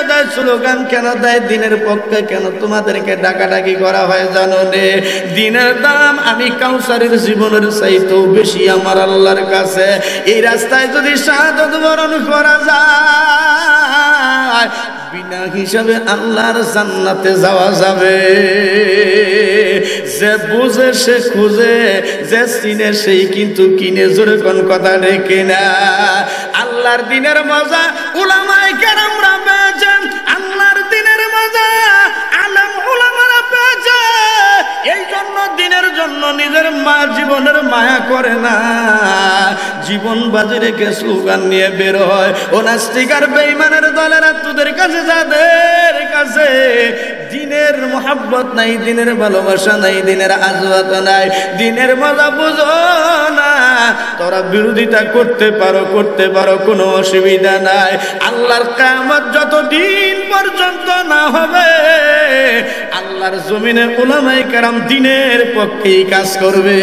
দেয়, স্লোগান কেন দেয়, দিনের পক্ষে কেন তোমাদেরকে ডাকাডাকি করা হয় জানো নে? দিনের দাম আমি কাউসারের জীবনের চাইতেও বেশি আমার আল্লাহর কাছে। এই রাস্তায় যদি শাহাদাত বরণ করা যায়, বিনা হিসাবে আল্লাহর জান্নাতে যাওয়া যাবে। যে বুঝে সে খুঁজে, যে চিনে সেই কিন্তু কিনে, জোরে কোন কথা রেখে না। আল্লাহর দিনের মজা উলামায়ে কেরামরা পেয়েছেন, আল্লাহর দিনের মজা আলেম উলামারা পেয়েছে। এই জন্য দিনের জন্য নিজের মা জীবনের মায়া করে না, জীবন বাজি রেখে স্লোগান নিয়ে বের হয়। ও নাস্তিক আর বেঈমানের দলেরা, তোদের কাছে যাদের কাছে দিনের মোহাব্বত নাই, দিনের ভালোবাসা নাই, দিনের আজওয়াত নাই, দিনের মজা বুঝো না, তোরা বিরোধিতা করতে পারো, কোনো অসুবিধা নাই। আল্লাহর কিয়ামত যতদিন পর্যন্ত না হবে, আল্লাহর জমিনে উলামায়ে কেরাম দিনের পক্ষেই কাজ করবে।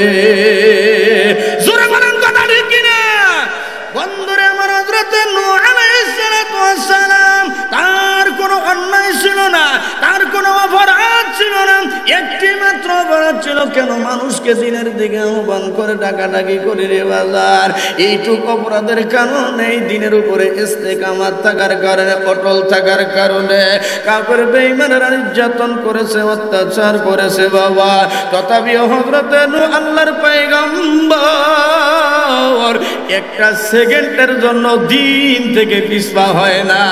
জোরে বলেন কথা ঠিক কিনা? বন্ধুরে আমার, হযরত নূহ আলাইহিস সালাতু ওয়াস সালাম, তার কোনো অন্যায় ছিল না, তার কোনো অপরাধ ছিল না, একটি মাত্র অপরাধ ছিল, কেন মানুষকে দিনের দিকে আহ্বান করে ডাকাডাকি করে রে বাজার। এইটুকু অপরাধের কারণে, দিনের উপরে ইস্তেকামাত থাকার কারণে, অটল থাকার কারণে কাফের বেঈমানেরা নির্যাতন করেছে, অত্যাচার করেছে বাবা। তথাপি হযরত নূহ আল্লাহর পয়গম্বর একটা সেকেন্ডের জন্য দিন থেকে পিছপা হয় না।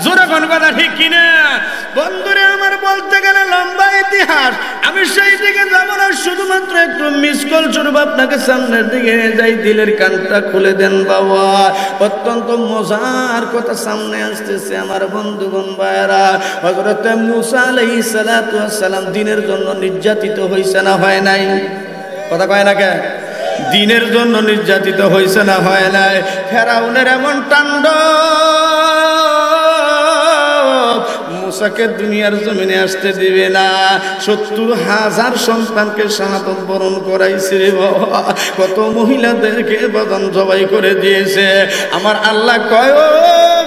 জোরে কোন কথা ঠিক কিনা? বন্ধুরে আমার, বলতে গেলে লম্বা ইতিহাস, আমি সেই দিকে যাব না, শুধুমাত্র একটু মিস কল স্বরূপ আপনাকে সামনের দিকে যাই। দিলের কানটা খুলে দেন বাবা, অত্যন্ত মজার কথা সামনে আসতেছে আমার বন্ধুগণ ভাইরা। হযরত মূসা আলাইহিস সালাতু ওয়াস সালাম দিনের জন্য নির্যাতিত হইছে না হয় নাই? কথা কয় না কে? দিনের জন্য নির্যাতিত হইছে না হয় নাই? ফেরাউনের এমন তাণ্ডব, মূসাকে দুনিয়ার জমিনে আসতে দিবে না। ৭০,০০০ সন্তানকে শাহাদাত বরণ করাইছে রে বাবা। কত মহিলাদেরকে বদন জবাই করে দিয়েছে। আমার আল্লাহ কয়, ও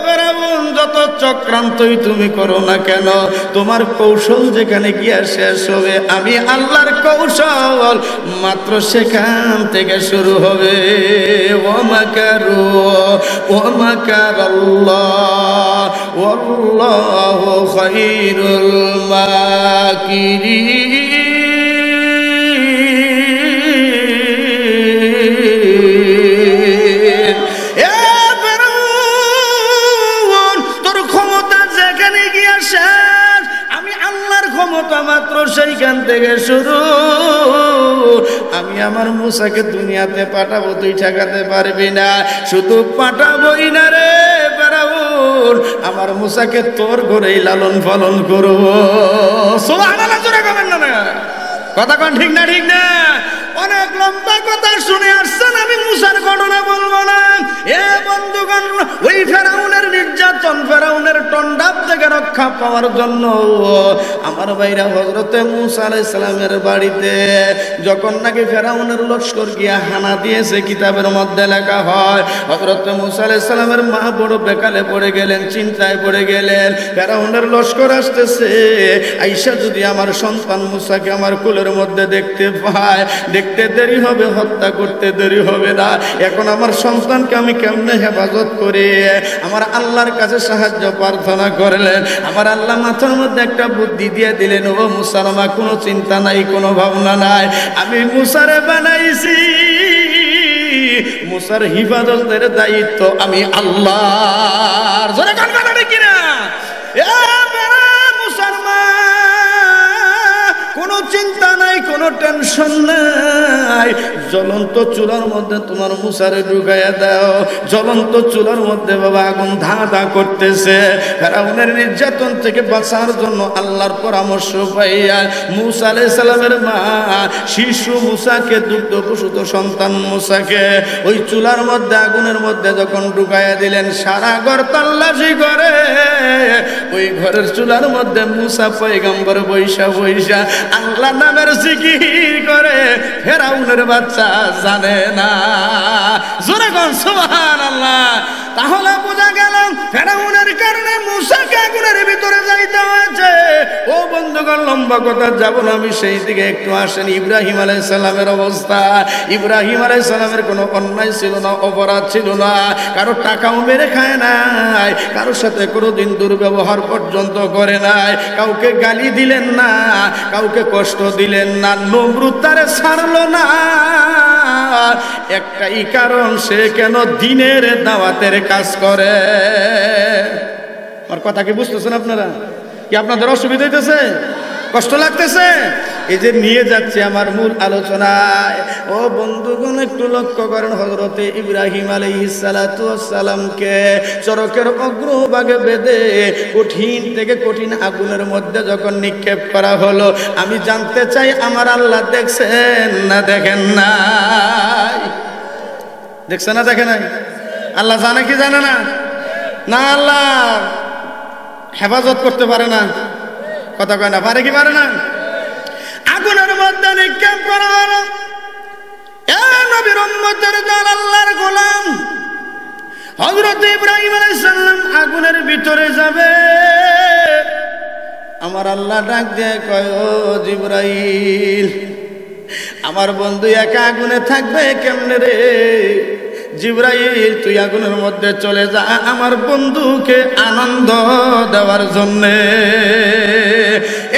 ফেরাউন, যত চক্রান্তই তুমি করো না কেন, তোমার কৌশল যেখানে গিয়া শেষ হবে, আমি আল্লাহর কৌশল মাত্র সেখান থেকে শুরু হবে। ওয়ামাকারু ওয়ামাকারাল্লাহ ওয়াল্লাহু খায়রুল মাকিরিন। মাত্র সেইখান থেকে শুরু। আমি আমার মূসাকে দুনিয়াতে পাঠাবো, তুই ঠেকাতে পারবি না। শুধু পাঠাবোই না রে ফেরাউন, আমার মূসাকে তোর ঘরেই লালন পালন করবো। সুবহানাল্লাহ, জোরে কবেন না? কথা কোন ঠিক না? ঠিক না? অনেক লম্বা কথা শুনে আসছেন, আমি মূসার ঘটনা বলবো না। এ বন্ধুগণ, ওই ফেরাউনের নির্যাতন, ফেরাউনের টন্ডাব থেকে রক্ষা পাওয়ার জন্য আমার ভাইরা হযরত মূসা আলাইহিস সালামের বাড়িতে যখন নাকি ফেরাউনের লস্কর গিয়া হানা দিয়েছে, কিতাবের মধ্যে লেখা হয় হযরত মূসা আলাইহিস সালামের মা বড় বেকালে পড়ে গেলেন, চিন্তায় পড়ে গেলেন। ফেরাউনের লস্কর আসতেছে, আইসা যদি আমার সন্তান মূসাকে আমার কোলের মধ্যে দেখতে পায়, দেখতে দেরি হবে, হত্যা করতে দেরি হবে না। এখন আমার সন্তানকে আমি কেমনে হেফাজত করি? আমার আল্লাহর কাছে সাহায্য প্রার্থনা করলেন। আমার আল্লাহ মাথার মধ্যে একটা বুদ্ধি দিয়ে দিলেন, ও মূসা, আমার কোনো চিন্তা নাই, কোনো ভাবনা নাই, আমি মূসারে বানাইছি, মূসার হিফাজতের দায়িত্ব আমি আল্লাহর। জোরে গান বাজাবে কিনা? কোনো চিন্তা নাই, কোনো টেনশন নাই, জ্বলন্ত চুলার মধ্যে তোমার মূসারে ঢুকাইয়া দাও। জ্বলন্ত চুলার মধ্যে বাবা আগুন ধা ধা করতেছে। ফেরাউনের নির্যাতন থেকে বাঁচার জন্য আল্লাহর পরামর্শ পাইয়া মূসা আলাইহিস সালামের মা শিশু মূসাকে, দুগ্ধ প্রসূত সন্তান মূসাকে ওই চুলার মধ্যে, আগুনের মধ্যে যখন ঢুকাইয়া দিলেন, সারা ঘর তল্লাশি করে ওই ঘরের চুলার মধ্যে মূসা পয়গম্বর বৈশা বৈশা আল্লাহ নামের জিকির করে ফেরাউনের বাচ্চা জানে না। জোরে কোন সুবহানাল্লাহ। তাহলে বোঝা গেল ফেরাউনের কারণে মূসাকে আগুনের ভিতরে যাইতে হয়েছে। ও বন্ধুগণ, লম্বা কথা যাব না, আমি সেই দিকে একটু আসেন। ইব্রাহিম আলাইহিস সালামের অবস্থা, ইব্রাহিম আলাইহিস সালামের কোনো অন্যায় ছিল না, অপরাধ ছিল না, কারো টাকাও মেরে খায় নাই, কারোর সাথে কোনোদিন দুর্ব্যবহার পর্যন্ত করে নাই, কাউকে গালি দিলেন না, কাউকে কষ্ট দিলেন না, নমরুদ তারে ছাড়লো না। একটাই কারণ, সে কেন দিনের দাওয়াতের কাজ করে। আমার কথা কি বুঝতেছেন আপনারা? কি আপনাদের অসুবিধা হইতেছে, কষ্ট লাগতেছে? এই যে নিয়ে যাচ্ছে আমার মূল আলোচনায়। ও বন্ধুগণ, একটু লক্ষ্য করেন, হযরতে ইব্রাহিম আলাইহিস সালাতু ওয়াস সালামকে চরকের অগ্রভাগে বেঁধে কঠিন থেকে কঠিন আগুনের মধ্যে যখন নিক্ষেপ করা হলো, আমি জানতে চাই আমার আল্লাহ দেখছেন না দেখেন নাই? দেখছেন না দেখেন নাই? আল্লাহ জানে কি জানে না? না, আল্লাহ হেফাজত করতে পারে না? কথা কয় না, পারে কি পারে না? আগুনের মধ্যে নিক্ষেপ করা হলো। এ নবীর উম্মতের দল, আল্লাহর গোলাম হযরত ইব্রাহিম আলাইহিস সালাম আগুনের ভিতরে যাবে। আমার আল্লাহ ডাক দিয়ে কয়, ও জিবরাইল, আমার বন্ধু একা আগুনে থাকবে কেমনে রে? জিবরাইল, তুই আগুনের মধ্যে চলে যা আমার বন্ধুকে আনন্দ দেওয়ার জন্যে।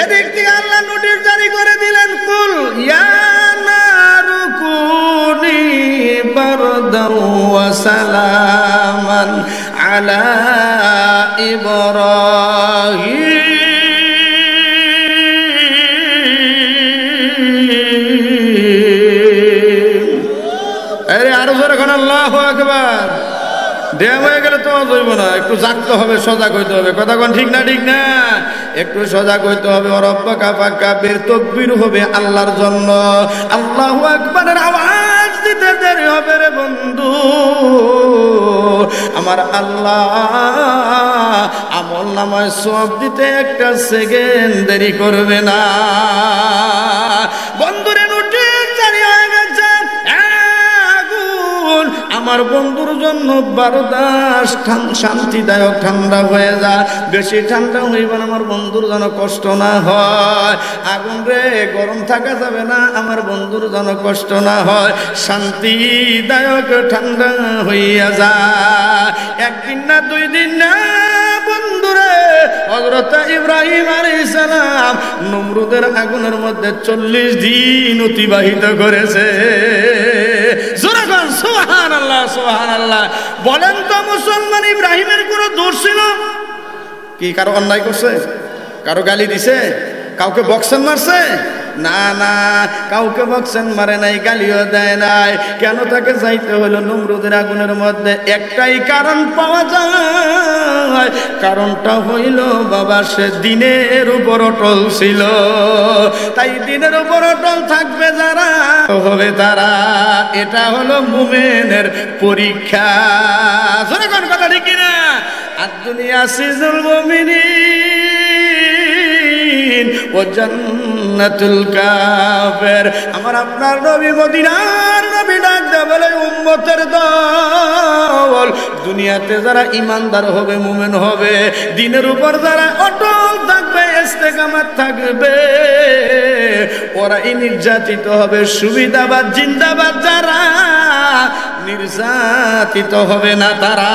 এদিক থেকে আল্লাহ নোটিশ জারি করে দিলেন, কুল ইয়া নারু কুনি বারদান ওয়া সালামান আলা ইব্রাহিম। আরো জোরে এখন আল্লাহু আকবার। দেয়া হয়ে গেলে তো জইব না, একটু জাগতে হবে, সজাগ হইতে হবে। কথা কোন ঠিক না? ঠিক না? একটু সজাগ হইতে হবে। রব্বাকা ফাকাব্বির, তাকবীর হবে আল্লাহর জন্য। আল্লাহু আকবারের আওয়াজ দিতে দেরি হবে রে বন্ধু। আমার আল্লাহ আমলনামায় সওয়াব দিতে একটা সেকেন্ড দেরি করবে না। বন্ধুরে নোটিশ জারি হয়ে গেছে, আমার বন্ধুর জন্য বারদাস শান্তিদায়ক, ঠান্ডা হয়ে যা। বেশি ঠান্ডা হইবে না, আমার বন্ধুর যেন কষ্ট না হয়। আগুন রে, গরম থাকা যাবে না, আমার বন্ধুর যেন কষ্ট না হয়। শান্তিদায়ক ঠান্ডা হইয়া যা। একদিন না, দুই দিন না বন্ধুরে, হযরত ইব্রাহিম আলাইহিস সালাম নমরুদের আগুনের মধ্যে 40 দিন অতিবাহিত করেছে। সুবহানাল্লাহ, সুবহানাল্লাহ। বলেন তো মুসলমান, ইব্রাহিমের কোনো দোষ ছিল কি? কারো অন্যায় করছে? কারো গালি দিছে? কাউকে বক্সন মারছে? না না, কাউকে বক্সন মারে নাই, গালিও দেয় নাই। কেন তাকে যাইতে হলো নমরুদের আগুনের মধ্যে? একটাই কারণ পাওয়া যায়, কারণটা হইল বাবা, সে দিনের উপর অটল ছিল। তাই দিনের উপর অটল থাকবে যারা, হবে তারা। এটা হলো মুমিনের পরীক্ষা। জোরে কোন কথা ঠিক কিনা? আদ-দুনিয়া সিজনুল মুমিনিন ওয়া জান্নাতুল কাফির। আমার আপনার নবী, মদিনার নবী ডাক দেয়া বলে, উম্মতের দল, দুনিয়াতে যারা ইমানদার হবে, মুমিন হবে, দিনের উপর যারা অটল থাকবে, ইস্তেকামত থাকবে, ওরাই নির্যাতিত হবে। সুবিধাবাদ জিন্দাবাদ যারা, নির্যাতিত হবে না তারা।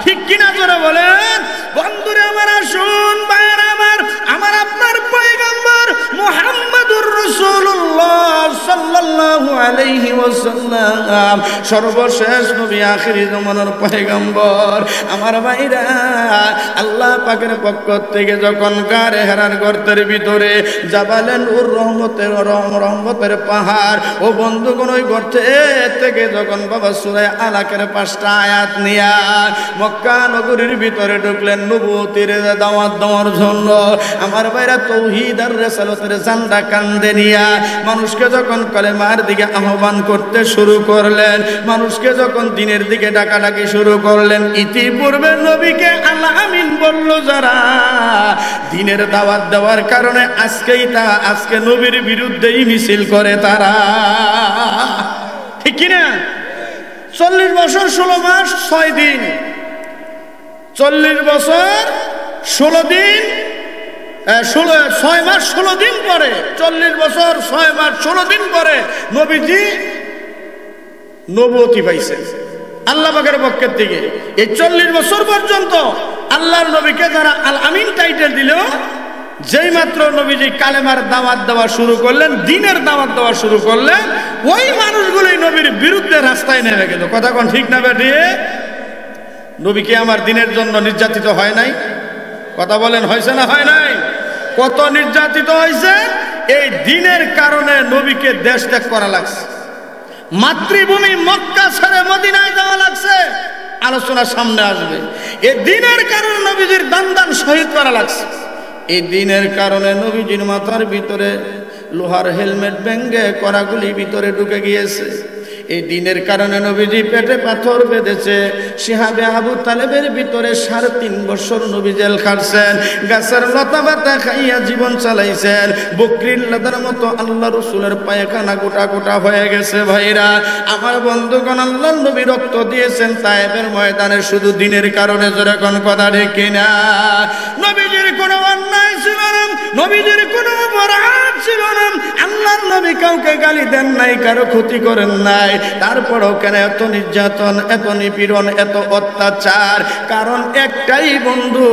ঠিক কিনা জোরে বলেন? বন্ধুরে আমার, আসুন ভাইয়েরা আমার, আমার আপনার পয়গম্বর মুহাম্মদুর রাসূলুল্লাহ সাল্লাল্লাহু আলাইহি ওয়াসাল্লাম সর্বশেষ নবী, আখিরি জামানার পয়গম্বর। আমার ভাইরা, আল্লাহ পাকের পক্ষ থেকে যখন গারে হেরার গর্তের ভিতরে জাবালে নূর রহমতের পাহাড়, ও বন্ধুগণ, ওই গর্তের থেকে যখন বাবা সূরা আলাকের 5টা আয়াত নিয়া মক্কা নগরীর ভিতরে ঢুকলেন নবুয়তের দাওয়াত দেওয়ার জন্য। আমার ভাইরা, তাওহীদ আর রিসালাতের ঝান্ডা কাঁধে নিয়া মানুষকে যখন কলেমার দিকে আহ্বান করতে শুরু করলেন, মানুষকে যখন দিনের দিকে ডাকাডাকি শুরু করলেন, ইতিপূর্বে নবীকে আল আমিন বলল যারা, দিনের দাওয়াত দেওয়ার কারণে আজকে নবীর বিরুদ্ধেই মিছিল করে তারা। ঠিক কিনা? 40 বছর 16 মাস 6 দিন, 40 বছর 16 দিন 6 মাস 16 দিন পরে, 40 বছর 6 মাস 16 দিন পরে নবীজি নবুয়তি পাইছেন আল্লাহ পাকের পক্ষ থেকে। এই 40 বছর পর্যন্ত আল্লাহর নবীকে যারা আল আমিন টাইটেল দিল, যেই মাত্র নবীজি কালেমার দাওয়াত দেওয়া শুরু করলেন, দিনের দাওয়াত দেওয়া শুরু করলেন, ওই মানুষগুলোই নবীর বিরুদ্ধে রাস্তায় নেমে গেল। কথা কোন ঠিক না বেটি? নবী কি আমার দিনের জন্য নির্যাতিত হয় নাই? কথা বলেন, হয়েছে না হয় নাই? কত নির্যাতিত হয়েছে! এই দিনের কারণে নবীকে দেশ ত্যাগ করা লাগছে, মাতৃভূমি মক্কা ছেড়ে মদিনায় যাওয়া লাগছে। আলোচনা সামনে আসবে। এই দিনের কারণে নবীজির দান শহীদ করা লাগছে। এই দিনের কারণে নবীজির মাথার ভিতরে লোহার হেলমেট ভেঙে কড়াগুলি ভিতরে ঢুকে গিয়েছে। এই দিনের কারণে নবীজি পেটে পাথর বেঁধেছে। শিহাবে আবু তালেবের ভিতরে 3.5 বছর নবী জেল খাটছেন, গাছের লতা পাতা খাইয়া জীবন চালাইছেন। বকরির লতার মতো আল্লাহ রসুলের পায়খানা গোটা গোটা হয়ে গেছে। ভাইরা আমার বন্ধুগণ, আল্লাহ নবী রক্ত দিয়েছেন তায়েফের ময়দানে শুধু দিনের কারণে। যেরকম কথা ঠিক না? নবীজির কোনো অন্যায় ছিল না, নবীজির কোনো অপরাধ ছিল না। আল্লাহর নবী কাউকে গালি দেন নাই, কারো ক্ষতি করেন নাই। তারপরেও কেন এত নির্যাতন, এত নিপীড়ন, এত অত্যাচার? কারণ একটাই বন্ধু,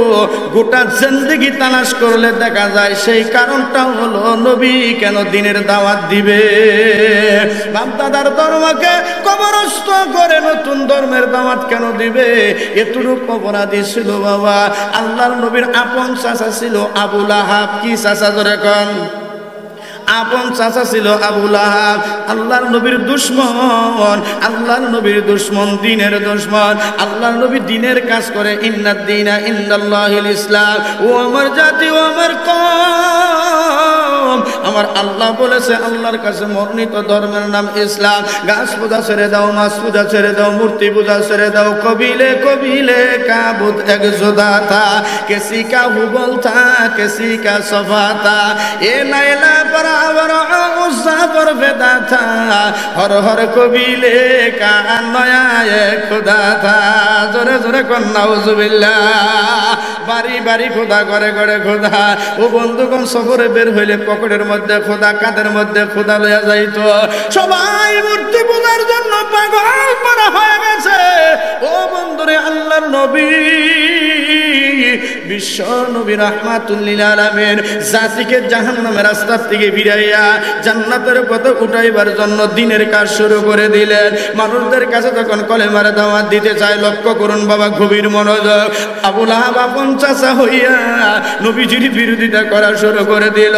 গোটা জিন্দেগি তালাশ করলে দেখা যায় সেই কারণটা হলো নবী কেন দিনের দাওয়াত দিবে? বাপদাদার ধর্মকে কবরস্থ করে নতুন ধর্মের দাওয়াত কেন দিবে? এতটুকু অপরাধী ছিল বাবা। আল্লাহর নবীর আপন চাচা ছিল আবু লাহাব। কি চাচা ধরে কন? আপন চাচা ছিল আবু লাহাব, আল্লাহর নবীর দুশমন। আল্লাহর নবীর দুশমন, দিনের দুশমন। আল্লাহর নবী দিনের কাজ করে। ইন্নাদ দীনা ইনদাল্লাহিল ইসলাম। ও আমার জাতি, ও আমার কওম, আমার আল্লাহ বলেছে আল্লাহর কাছে মনোনীত ধর্মের নাম ইসলাম। গাছ পূজা ছেড়ে দাও, মাছ পূজা ছেড়ে দাও, মূর্তি পূজা ছেড়ে দাও। কবিলে কবিলে কা বুত এক জুদা থা, কিসি কা হুবল থা, কিসি কা সফা থা। এ নাইলা পরা হর হর কবিলে কা নয়া খুদা থা। জোরে জোরে কন্যা উজুবিল্লাহ। বাড়ি বাড়ি খোদা, ঘরে ঘরে খোদা। ও বন্ধুগণ, সফরে বের হইলে পকেটের মধ্যে খোদা, কাঁধের মধ্যে খোদা লইয়া যাইতো। সবাই মূর্তি পূজার জন্য পাগল করা হয়ে গেছে। ও বন্ধুরে, আল্লাহর নবী বিশ্ব নবী রাহমাতুল লিল আলামিন জাতিকে জাহান্নামের রাস্তা থেকে ফিরাইয়া জান্নাতের পথে উঠাইবার জন্য দিনের কাজ শুরু করে দিলেন। মানুষদের কাছে তখন কলেমার দাওয়াত দিতে চায়। লক্ষ্য করুন বাবা, গভীর মনোযোগ। আবু লাহাব আপন চাচা হইয়া নবীজির বিরোধিতা করা শুরু করে দিল।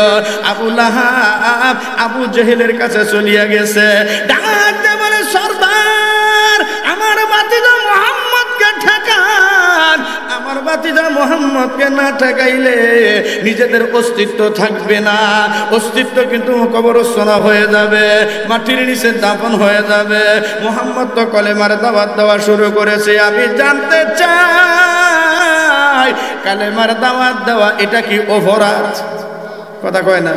আবু লাহাব আবু জেহেলের কাছে চলিয়া গেছে। ডাকতে বলে, সরদার আমার ভাতিজা মুহাম্মদকে ঠেকান। আমার ভাতিজা মুহাম্মদকে না ঠেকাইলে নিজেদের অস্তিত্ব থাকবে না। অস্তিত্ব কিন্তু কবরস্থান হয়ে যাবে, মাটির নিচে দাফন হয়ে যাবে। মুহাম্মদ তো কলেমার দাওয়াত দেওয়া শুরু করেছে। আমি জানতে চাই, কালেমার দাওয়াত দেওয়া এটা কি অপরাধ? কথা কয় না?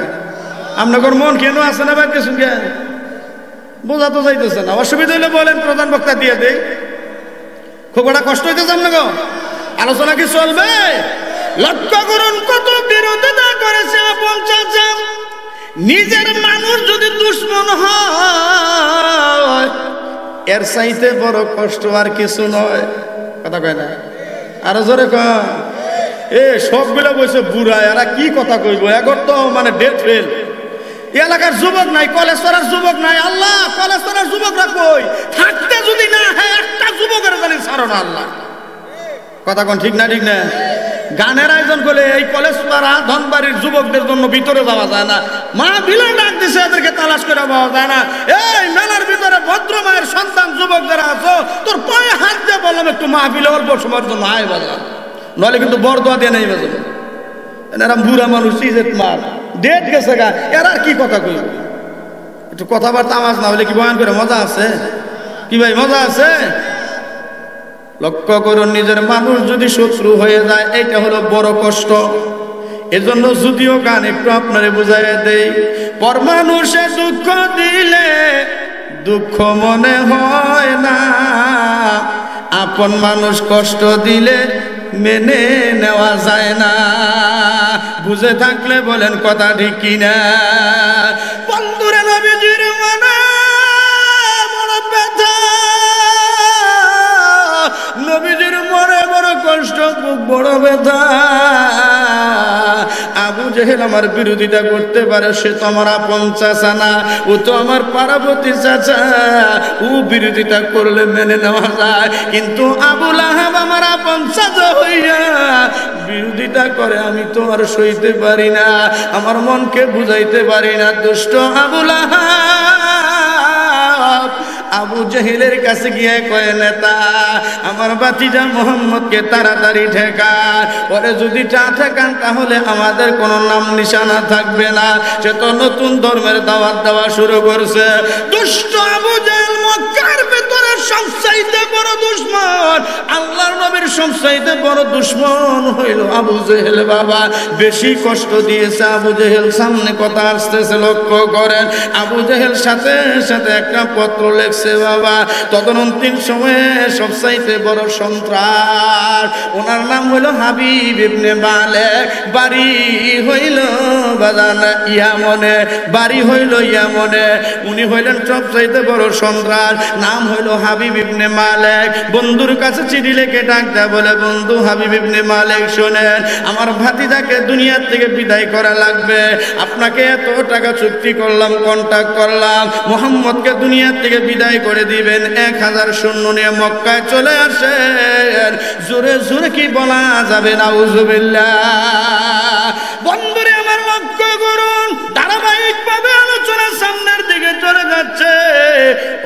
আপনার মন কেন আছে না বাদ কিছু জ্ঞান বোঝা তো যাইতেছে না। অসুবিধা হলে বলেন, প্রধান বক্তা দিয়ে দেই। খুব একটা কষ্ট হইতেছে আপনাকে? আলোচনা কি চলবে? লক্ষ্য করুন কত বিরোধিতা করেছে আপন চাচা। নিজের মানুষ যদি দুশমন হয়, এর চাইতে বড় কষ্ট আর কিছু নয়। কথা কয় না? আরো জোরে কয়। সবগুলো বসে বুড়া, এরা কি কথা কইব? এখন তো মানে ডেট ফেল। এলাকার যুবক নাই, কলেজ করার যুবক নাই। আল্লাহ, কলেজ করার যুবকরা কই? থাকতে যদি না হয় একটা যুবকের জানি ছাড়ো না আল্লাহ। কথা কোন ঠিক না? ঠিক না? গানের আয়োজন করলে এই কলেজ পাড়া ধনবাড়ির যুবকদের জন্য ভিতরে যাওয়া যায় না। মা বিলে ডাক দিছে, এদেরকে তালাশ করে পাওয়া যায় না। এই মেলার ভিতরে ভদ্র মায়ের সন্তান যুবক যারা আছো, তোর পায়ে হাত দিয়ে বললাম একটু মাহফিলে অল্প সময়ের জন্য আয় বাজার, নইলে কিন্তু বরদোয়া দিয়ে নেই বাজাবো। এরা বুড়া মানুষ, চিজের মার, ডেট গেছে গা, এরা আর কি কথা কইব? একটু কথাবার্তা আওয়াজ না হলে কি বয়ান করে মজা আছে? কি ভাই মজা আছে? লক্ষ্য করুন, নিজের মানুষ যদি শত্রু হয়ে যায় এটা হলো বড় কষ্ট। এজন্য যদিও গান একটু আপনারে বুঝাইয়া দেই, পর মানুষে দুঃখ দিলে দুঃখ মনে হয় না, আপন মানুষ কষ্ট দিলে মেনে নেওয়া যায় না। বুঝে থাকলে বলেন কথা ঠিক কিনা? বন্ধুরা, নবীজির মনে বড় ব্যথা, নবীজির মনে বড় কষ্ট, খুব বড় ব্যথা। আবু জেহেল আমার বিরোধিতা করতে পারে, সে তো আমার আপন চাচা না, ও তো আমার পার্বতী চাচা, ও বিরোধিতা করলে মেনে নেওয়া যায়। কিন্তু আবু লাহাব আমার আপন চাচা হইয়া বিরোধিতা করে, আমি তো আর সইতে পারি না, আমার মনকে বুঝাইতে পারি না। দুষ্ট আবু লাহাব আবু জেহেলের কাছে গিয়ে কয়, নেতা আমার ভাতিজা মোহাম্মদকে তাড়াতাড়ি ঠেকা, পরে যদি ঠেকান তাহলে আমাদের কোনো নাম নিশানা থাকবে না। সে তো নতুন ধর্মের দাওয়াত দেওয়া শুরু করছে। দুষ্ট আবু জেহেল মক্কার ভিতরে সবচাইতে বড় দুশমন, আল্লাহর নবীর সবচাইতে বড় দুশমন হইল আবু জেহেল। বাবা বেশি কষ্ট দিয়েছে আবু জেহেল। সামনে কথা আসতেছে, লক্ষ্য করেন। আবু জেহেল সাথে সাথে একটা পত্র লেখছে বাবা। তদনন্তীন সময়ে সবচাইতে বড় সন্ত্রাস, ওনার নাম হইল হাবিব ইবনে মালেক, বাড়ি হইল বাজান ইয়ামনে, বাড়ি হইল ইয়ামনে। উনি হইলেন সবচাইতে বড় সন্ত্রাস, নাম হইল হাবিব ইবনে মালেক। বন্ধুর কাছে চিঠি লিখে ডাক দেয়, বলে বন্ধু হাবিব ইবনে মালেক শোনেন, আমার ভাতিজাকে দুনিয়ার থেকে বিদায় করা লাগবে, আপনাকে এত টাকা চুক্তি করলাম, কন্ট্যাক্ট করলাম, মোহাম্মদকে দুনিয়ার থেকে বিদায় করে দিবেন, 1000 সৈন্য নিয়ে মক্কায় চলে আসেন। জোরে জোরে কি বলা যাবে নাউজুবিল্লাহ। বন্ধুরে আমার লক্ষ্য করুন, ধারাবাহিকভাবে আলোচনা সামনের দিকে চলে যাচ্ছে।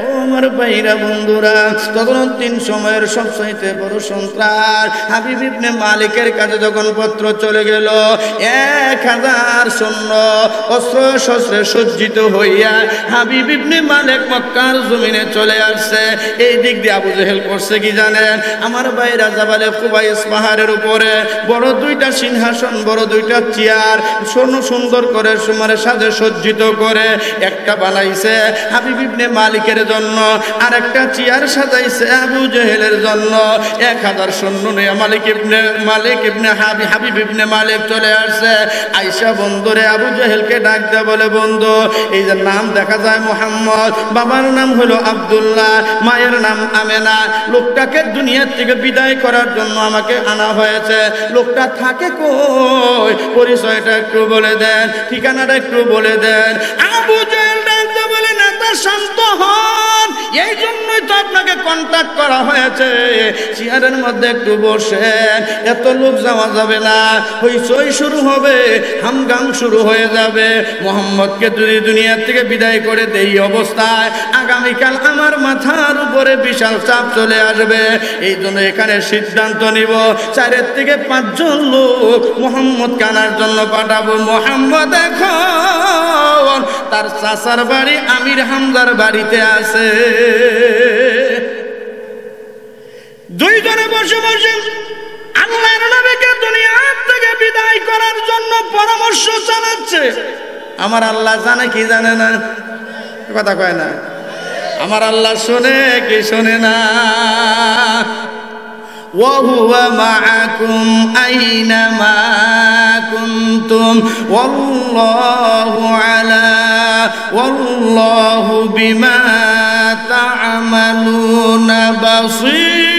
ও আমার ভাইরা বন্ধুরা, তদনন্তীন সময়ের সবচাইতে বড় সন্ত্রাস হাবিব ইবনে মালিকের কাছে যখন পত্র চলে গেল, 1000 সৈন্য অস্ত্র শস্ত্রে সজ্জিত হইয়া হাবিব ইবনে মালিক মক্কার জমিনে চলে আসছে। এই দিক দিয়ে আবু জেহেল করছে কি জানেন? আমার ভাইরা জাবালে কুবাইস পাহাড়ের উপরে বড় 2টা সিংহাসন, বড় 2টা চেয়ার সুন্দর করে সুমারে সাজে সজ্জিত করে একটা বানাইছে হাবিব ইবনে মালিকের জন্য, আর একটা চেয়ার সাজাইছে আবু জেহেলের জন্য। 1000 সৈন্য নিয়ে মালিক ইবনে হাবিব ইবনে মালিক চলে আসছে। আয়েশা বন্ধুরে আবু জেহেলকে ডাক দেয়, বলে বন্ধু এই যে নাম দেখা যায় মোহাম্মদ, বাবার নাম হলো আব্দুল্লাহ, মায়ের নাম আমেনা, লোকটাকে দুনিয়ার থেকে বিদায় করার জন্য আমাকে আনা হয়েছে। লোকটা থাকে কই, পরিচয়টা একটু বলে দেন, ঠিকানাটা একটু বলে দেন। আবু জেহেল ডাকতে বলে, নেতা শান্ত হন, এই জন্যই তো আপনাকে কন্ট্যাক্ট করা হয়েছে, চেয়ারের মধ্যে একটু বসেন, এত লোক যাওয়া যাবে না, হইচই শুরু হবে, হামগাম শুরু হয়ে যাবে। মোহাম্মদকে যদি দুনিয়ার থেকে বিদায় করে দেই অবস্থায় আগামীকাল আমার মাথার উপরে বিশাল চাপ চলে আসবে। এই জন্য এখানে সিদ্ধান্ত নিব 4 থেকে 5 জন লোক মোহাম্মদকে আনার জন্য পাঠাবো। মোহাম্মদ এখন তার চাচার বাড়ি আমির হামজার বাড়িতে আছে। 2 জনে বসে বসে আল্লাহর নবীকে দুনিয়ার থেকে বিদায় করার জন্য পরামর্শ চালাচ্ছে। আমার আল্লাহ জানে কি জানে না? কথা কয় না। আমার আল্লাহ শোনে কি শোনে না? وهو معكم أينما كنتم والله بما تعملون بصير।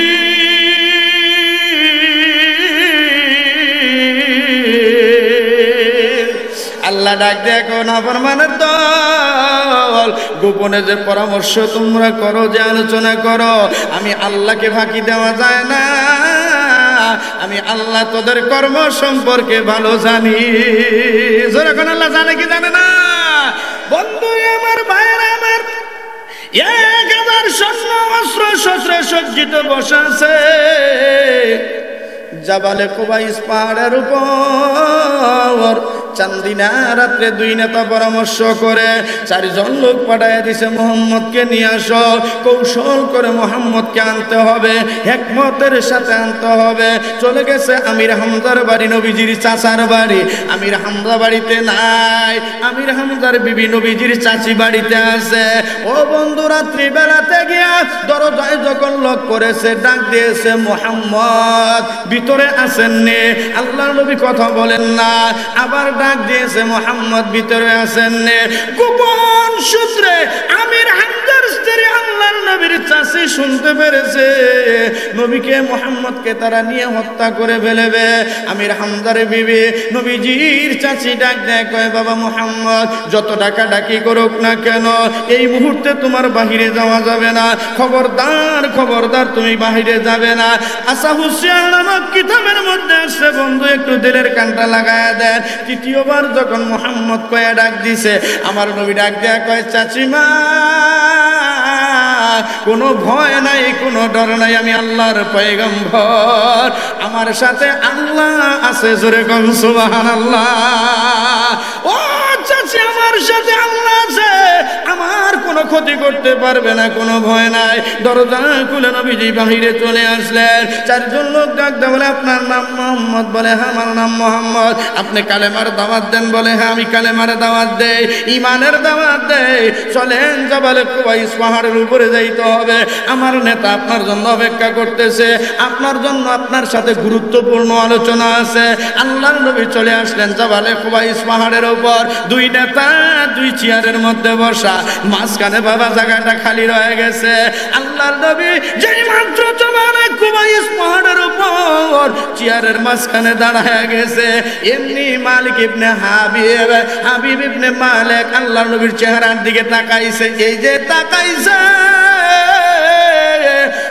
আল্লাহ ডাক দেখো না ফরমানের দল, গোপনে যে পরামর্শ তোমরা করো, যে আলোচনা করো, আমি আল্লাহকে ফাঁকি দেওয়া যায় না। আমি আল্লাহ তোদের কর্ম সম্পর্কে ভালো জানি। যখন আল্লাহ জানে কি জানে না? বন্ধু আমার, ভাইয়েরা আমার, 1000 সৈন্য অস্ত্র শস্ত্রে সজ্জিত বসে আছে জাবালে কুবাইস পাহাড়ের উপর। চান্দিনা রাত্রে 2 নেতা পরামর্শ করে 4 জন লোক পাঠায় দিছে, মুহাম্মদকে নিয়ে আসো। কৌশল করে মুহাম্মদকে আনতে হবে, হিকমতের সাথে আনতে হবে। চলে গেছে আমির হামজার বাড়ি, নবীজির চাচার বাড়ি। আমির হামজা বাড়িতে নাই, আমির হামজার বিবি নবীজির চাচি বাড়িতে আছে। ও বন্ধু, রাত্রি বেলাতে গিয়া দরজায় যখন লক করেছে, ডাক দিয়েছে, মুহাম্মদ ভিতরে আছেন নে? আল্লাহর নবী কথা বলেন না। আবার ডাক দিয়েছে, মুহাম্মদ ভিতরে আছেন নে? গোপন সূত্রে আমির হামজার স্ত্রী আল্লাহর নবীর চাচি শুনতে পেরেছে নবীকে মুহাম্মদকে তারা নিয়ে হত্যা করে ফেলবে। আমির হামজার বিবি নবীজির চাচি ডাক দেয়, কয় বাবা মুহাম্মদ, যত টাকা ডাকি করুক না কেন, এই মুহূর্তে তোমার বাহিরে যাওয়া যাবে না। খবরদার, খবরদার, তুমি বাহিরে যাবে না। আশা হুসিয়ার নামক কিতাবের মধ্যে আসছে, বন্ধু একটু দিলের কানটা লাগায় দেন। তৃতীয়বার যখন মুহাম্মদ কয়ে ডাক দিছে, আমার নবী ডাক দেয়া কয়, চাচিমা কোনো ভয় নাই, কোনো ডর নাই, আমি আল্লাহর পয়গম্বর, আমার সাথে আল্লাহ আছে। জোরে কোন সুবহানাল্লাহ। ও চাচি, আমার সাথে আল্লাহ আছে, আমার কোনো ক্ষতি করতে পারবে না, কোনো ভয় নাই। দরজা খুলে নবীজি বাহিরে চলে আসলেন। 4 জন লোক ডাক দেয়, বলে আপনার নাম মুহাম্মদ? বলে হ্যাঁ আমার নাম মুহাম্মদ। আপনি কালেমার দাওয়াত দেন? বলে হ্যাঁ আমি কালেমার দাওয়াত দেই, ইমানের দাওয়াত দেই। চলেন, জাবালে কুবাইস পাহাড়ের উপরে যাইতে হবে, আমার নেতা আপনার জন্য অপেক্ষা করতেছে, আপনার জন্য আপনার সাথে গুরুত্বপূর্ণ আলোচনা আছে। আল্লাহর নবী চলে আসলেন জাবালে কুবাইস পাহাড়ের উপর। 2 নেতা 2 চেয়ারের মধ্যে বসা, মাঝখানে বাবা জায়গাটা খালি রয়ে গেছে। আল্লাহর নবী যেই মাত্র জাবালে কুবাইস পাহাড়ের উপর চেয়ারের মাঝখানে দাঁড়ায় গেছে, এমনি মালিক ইবনে হাবিব ইবনে মালিক আল্লাহর নবীর চেহারার দিকে তাকাইছে। এই যে তাকাইছে,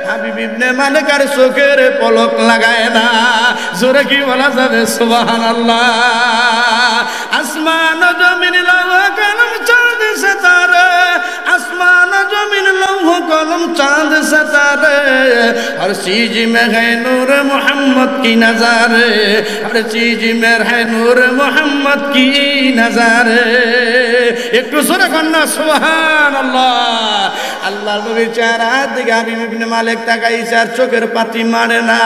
হাবিব ইবনে মালিক আর চোখের পলক লাগায় না। জোরে কি বলা যাবে? সুবহানাল্লাহ। আসমান জমিন লৌহ কলম চাঁদ সিতারে, আসমান জমিন লৌহ কলম চাঁদ सितारे, हर चीज में है नूर मोहम्मद की नज़ारे, हर चीज में है नूर मोहम्मद की नज़ारे। একটু জোরে কন্যা সুবহানাল্লাহ। আল্লাহর নবীর চেহারার দিকে হাবিব ইবনে মালিক তাকাইছে, আর চোখের পাতি মানে না।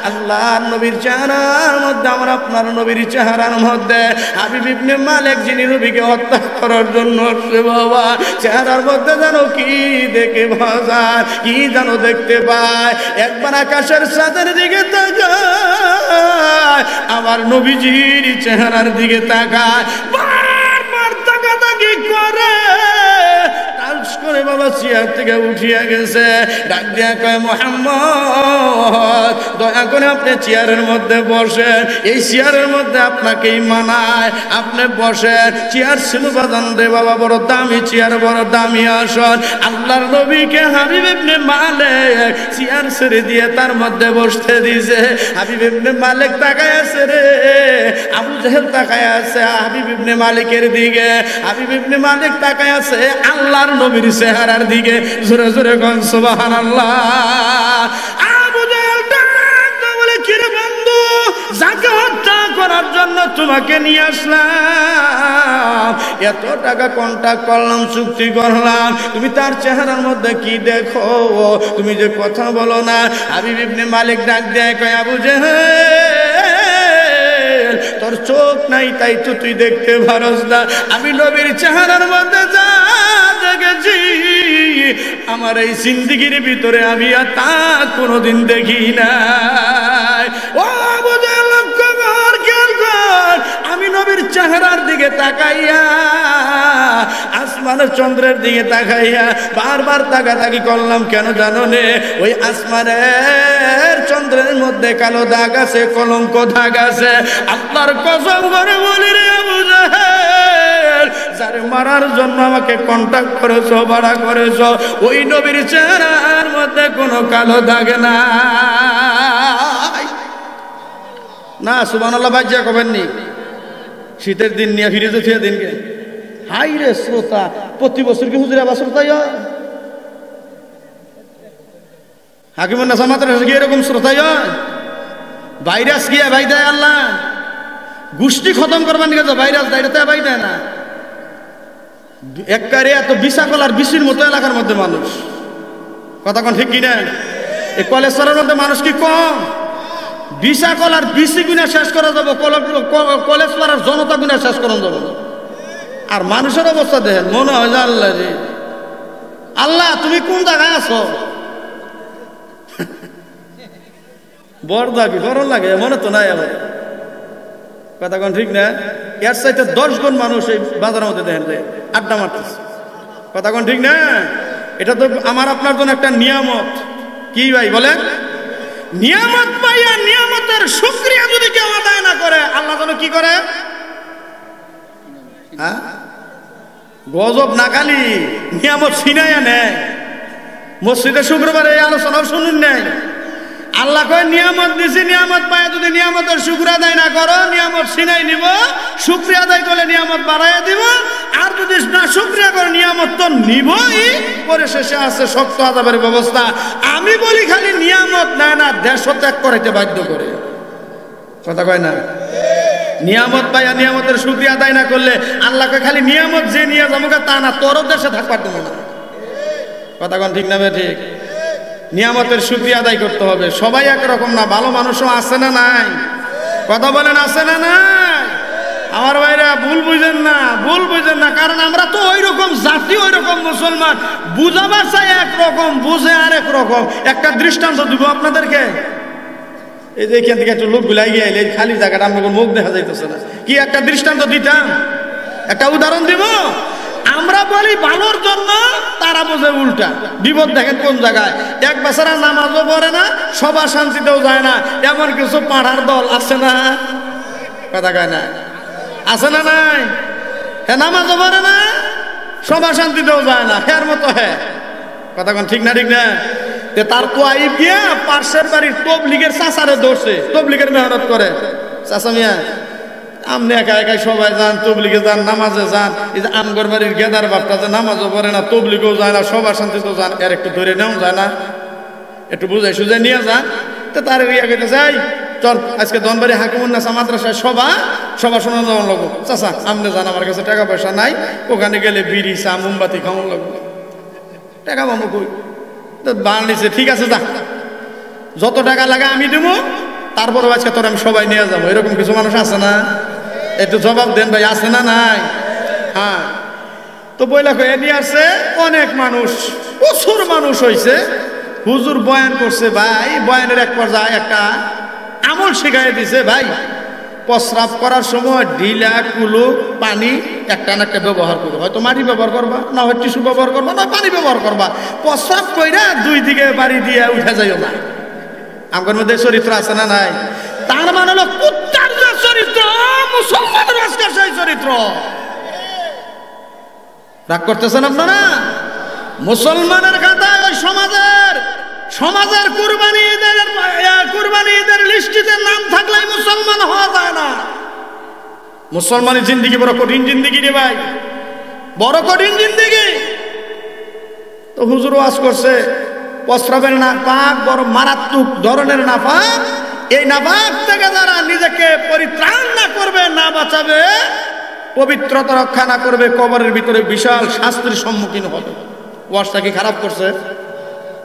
আল্লাহর নবীর চেহারার মধ্যে, আমার আপনার নবীর চেহারার মধ্যে হাবিব ইবনে মালিক যিনি নবীকে হত্যা করার জন্য আসছে, বাবা চেহারার মধ্যে যেন কি দেখে বাজার, কি যেন দেখতে পায়। একবার আকাশের চাঁদের দিকে তাকায়, আমার নবীজির চেহারার দিকে তাকায়, বারবার তাকাতাকি করে করে বাবা চেয়ার থেকে উঠিয়া গেছে। ডাক দিয়া কয়, মুহাম্মদ দয়া করে আপনি চেয়ারের মধ্যে বসেন, এই চেয়ারের মধ্যে আপনাকেই মানায়, আপনি বসেন। চেয়ার ছিল বাজান রে বাবা, বড় দামি চেয়ার, বড় দামি আসন। আল্লাহর নবীকে হাবিব ইবনে মালিক চেয়ার ছেড়ে দিয়ে তার মধ্যে বসতে দিয়েছে। হাবিব ইবনে মালিক তাকায় আছে রে, আবু জেহেল তাকায় আছে হাবিব ইবনে মালিকের দিকে, হাবিব ইবনে মালিক তাকায় আছে আল্লাহর নবীর চেহারার দিকে। জোরে জোরে কোন সুবহানাল্লাহ। আবু জেহেল ডাকতে বলে, কি রে বন্ধু, যাকে হত্যা করার জন্য তোমাকে নিয়ে আসলাম, এত টাকা কন্ট্রাক্ট করলাম, চুক্তি করলাম, তুমি তার চেহারার মধ্যে কি দেখো, তুমি যে কথা বলো না। হাবিব ইবনে মালিক ডাক দেয়, কয় আবু জেহেল তোর চোখ নাই তাই তো তুই দেখতে পারস না, আমি নবীর চেহারার মধ্যে যা দেখেছি আমার এই জিন্দেগির ভিতরে আমি আর তা কোনোদিন দেখি নাই। ও আবু জেহেল লক্ষ্য কর, খেয়াল কর, আমি নবীর চেহারার দিকে তাকাইয়া, আসমানের চন্দ্রের দিকে তাকাইয়া বারবার তাকাতাকি করলাম, কেন জানো নে? ওই আসমানের চন্দ্রের মধ্যে কালো দাগ আছে, কলঙ্ক দাগ আছে। আল্লাহর কসম করে বলি রে আবু জেহেল, যারে মারার জন্য আমাকে কন্ট্যাক্ট করেছো, ভাড়া করেছো, ওই নবীর চেহারার মধ্যে কোনো কালো দাগ নাই। না সুবহানাল্লাহ বাজ্যা কবেননি, শীতের দিন নিয়ে ফিরে যেতে দিনকে। হাই রে শ্রোতা, প্রতি বছর কি হুজুর আবার শ্রোতাই হয়? হাকিমুন নাসামাতের গিয়ে এরকম শ্রোতাই হয়? ভাইরাস গিয়ে ভাই দেয় আল্লাহ, গোষ্ঠী খতম করবার নিয়ে ভাইরাস দায়িত্ব ভাই দেয় না একবারে এত বিশাকলার বিশির মতো এলাকার মধ্যে মানুষ কথা কোন ঠিক কিনা এই কলেজ পাড়ার মধ্যে মানুষ কি কম বিশাকলার বিশি গুণা শেষ করা যাবো কলেজ পাড়ার জনতা গুণা শেষ করা যাবো আর মানুষের অবস্থা দেখেন মনে হয় যে আল্লাহ রে আল্লাহ তুমি কোন জায়গায় আছো বড় দাবি বড় লাগে মনে তো নাই আমার কথা কোন ঠিক না এর চাইতে 10 গুণ মানুষ এই বাজারের মধ্যে দেখেন আড্ডা মারতেছে কথা কোন ঠিক না এটা তো আমার আপনার জন্য একটা নিয়ামত কি ভাই বলেন নিয়ামত পাইয়া নিয়ামতের শুকরিয়া যদি কেউ আদায় না করে আল্লাহ যেন কি করে হ্যাঁ গজব নাকালি নিয়ামত ছিনাইয়া নেয় মসজিদে শুক্রবারে এই আলোচনাও শুনুন নাই আল্লাহ কয় নিয়ামত দিছি নিয়ামত পায় যদি নিয়ামতের শুকর আদায় না করো নিয়ামত ছিনাই নিব শুকরিয়া আদায় করলে নিয়ামত বাড়াইয়া দিব আর যদি না শুকরিয়া করে নিয়ামত তো নিবই পরে শেষে আছে শক্ত আযাবের ব্যবস্থা আমি বলি খালি নিয়ামত নেয় না দেশ ত্যাগ করাইতে বাধ্য করে কথা কয় না নিয়ামত পাইয়া নিয়ামতের শুকরিয়া আদায় না করলে আল্লাহ কয় খালি নিয়ামত যে নিয়ে যাবো তা না তোরও দেশে থাকবার দেবো না কথা কোন ঠিক না ঠিক নিয়ামতের শুকরিয়া আদায় করতে হবে সবাই একরকম না ভালো মানুষও আছে না নাই কথা বলেন আছে না নাই আমার ভাইরা ভুল বুঝেন না কারণ আমরা তো ওই রকম জাতি ওই রকম মুসলমান বুঝাবার চাই একরকম বুঝে আরেক রকম একটা দৃষ্টান্ত দিব আপনাদেরকে এই যে এখান থেকে একটু লোক গুলাই গিয়ে এই খালি জায়গাটা আমাকে মুখ দেখা যাইতেছে না কি একটা দৃষ্টান্ত দিতাম একটা উদাহরণ দিব আমরা বলি ভালোর জন্য তারা বোঝে উল্টা বিপদ দেখেন কোন জায়গায় এক বেচারা নামাজও পড়ে না সভা শান্তিতেও যায় না এমন কিছু পাড়ার দল আছে না কথা কয় না আছে না নাই হ্যাঁ নামাজও পড়ে না সভা শান্তিতেও যায় না হ্যার মতো হ্যাঁ কথা কোন ঠিক না তার তো আইব গিয়া পার্শ্বের বাড়ির তবলিগের চাচারে ধরছে তবলিগের মেহনত করে চাচা মিয়া আমনে একা একাই সবাই যান তবলিগে যান নামাজে যান এই যে আমগর বাড়ির গেদার বাপটা যে নামাজও পড়ে না তবলিগেও যায় না সভা শান্তিতেও যান এর একটু ধরে নেওয়া যায় না একটু বুঝাই সুঝাই নিয়ে যান তো তার ইয়া কেটে যাই চল আজকে দনবাড়ি হাকিমুন্নাসা মাদ্রাসায় সভা শোনা যাওয়ার লাগবো চাচা আমনে যান আমার কাছে টাকা পয়সা নাই ওখানে গেলে বিড়ি চা মোমবাতি খাওয়ান লাগবো টাকা পাবো কই তো বানিয়েছে ঠিক আছে যা যত টাকা লাগে আমি দেবো তারপরে আজকে তোর আমি সবাই নিয়ে যাবো এরকম কিছু মানুষ আছে না একটু জবাব দেন ভাই আছে না নাই হ্যাঁ তো বইলা কয়ে নিয়ে আসছে অনেক মানুষ প্রচুর মানুষ হয়েছে হুজুর বয়ান করছে ভাই বয়ানের এক পর্যায়ে একটা আমল শিখাই দিছে ভাই প্রস্রাব করার সময় ঢিলা কুলো পানি একটা না একটা ব্যবহার করবে হয়তো মাটি ব্যবহার করবা না হয় টিস্যু ব্যবহার করবা না পানি ব্যবহার করবা প্রস্রাব কইরা দুই দিকে বাড়ি দিয়ে উঠে যাইও না আমার মধ্যে চরিত্র আছে না নাই তার মানে হলো কুত্তার যে চরিত্র মুসলমানের আজকের সেই চরিত্র রাগ করতেছেন আপনারা মুসলমানের খাতায় ওই সমাজের কুরবানি ঈদের লিস্টিতে নাম থাকলে মুসলমান হওয়া যায় না মুসলমানের জিন্দিগি বড় কঠিন জিন্দিগি রে ভাই বড় কঠিন জিন্দিগি তো হুজুর ওয়াজ করছে প্রস্রাবের নাপাক বড় মারাত্মক ধরনের নাপাক এই নাপাক থেকে যারা নিজেকে পরিত্রাণ না করবে না বাঁচাবে পবিত্রতা রক্ষা না করবে কবরের ভিতরে বিশাল শাস্তির সম্মুখীন হবে ওয়াজটা কি খারাপ করছে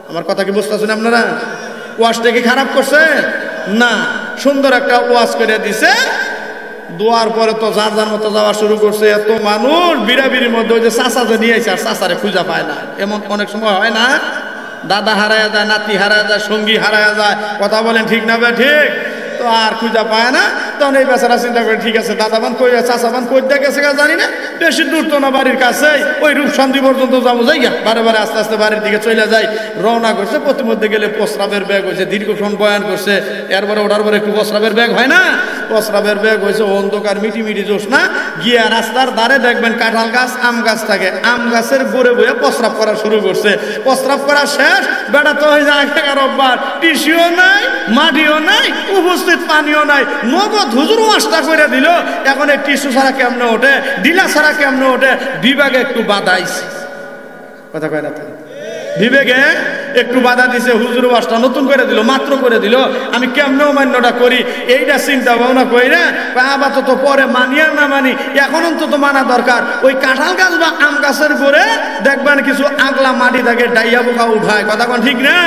আমার কথা কি বুঝতেছেন আপনারা ওয়াজটা কি খারাপ করছে না সুন্দর একটা ওয়াজ করে দিছে দোয়ার পরে তো যার যার মতো যাওয়া শুরু করছে এত মানুষ বিড়াবিড়ির মধ্যে ওই যে চাচা যে নিয়ে আর চাচারে খুঁজা পায় না এমন অনেক সময় হয় না দাদা হারায় যায় নাতি হারায় যায় সঙ্গী হারায় যায় কথা বলেন ঠিক না ভাই ঠিক তো আর খুঁজা পায় না তখন এই বেচারা চিন্তা করে ঠিক আছে দাদাবান কই চাচাবান কই গেছে জানি না বেশি দূর তো না বাড়ির কাছে ওই রূপসন্ধি পর্যন্ত যাবো যাই গা বারে আস্তে আস্তে বাড়ির দিকে চলে যায় রওনা করছে প্রতিমধ্যে গেলে প্রস্রাবের ব্যাগ হয়েছে দীর্ঘক্ষণ বয়ান করছে এরপরে ওঠার পরে একটু প্রস্রাবের ব্যাগ হয় না প্রস্রাবের ব্যাগ হয়েছে অন্ধকার মিটি জোশ না গিয়া রাস্তার ধারে দেখবেন কাঁঠাল গাছ আম গাছ থাকে আম গাছের গোড়ে বইয়া প্রস্রাব করা শুরু করছে প্রস্রাব করা শেষ বেড়া তো হয়ে যায় 11 বার টিস্যুও নাই মাটিও নাই উপস্থিত পানিও নাই নগদ হুজুর ওয়াজটা করে দিল এখন এই টিস্যু ছাড়া কেমনে ওঠে ডিলা ছাড়া কেমনে ওঠে বিভাগে একটু বাধাইছে কথা কয় না বিবেকে একটু বাধা দিছে, হুজুর ওয়াজটা নতুন করে দিল, মাত্র করে দিল, আমি কেমনে অমান্যটা করি এইটা চিন্তা ভাবনা করি না, আপাতত পরে মানি আর না মানি, এখন অন্তত মানা দরকার। ওই কাঁঠাল গাছ বা আম গাছের গোড়ে দেখবেন কিছু আগলা মাটি থাকে, ডাইয়া পোকা উঠায়, কথা কোন ঠিক না?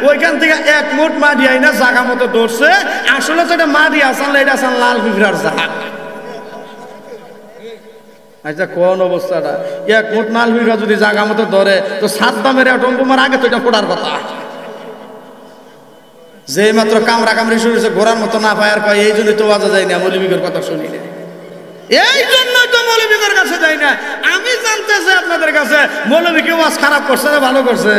ওইখান থেকে এক মুঠ মাটি আইনা জাগা মতো ধরছে, আসলে যেটা মাটি আসান এটা আসান লাল পিঁপড়ার জাগ। আচ্ছা কোন অবস্থাটা, এক মুঠ মাল বিঘা যদি জাগা মতো ধরে তো সাদ্দামের টম্পমার আগে তো এটা ফোটার কথা। যে মাত্র কামড়া কামড়ি শুরু হয়েছে ঘোরার মতো না পায় আর কয় এই জন্যই তো বাজা যায় না, মৌলবীর কথা শুনি না, এই জন্যই তো মৌলবীর কাছে যাই না। আমি জানতেছি আপনাদের কাছে মৌলবীকে ওয়াজ খারাপ করছে না ভালো করছে?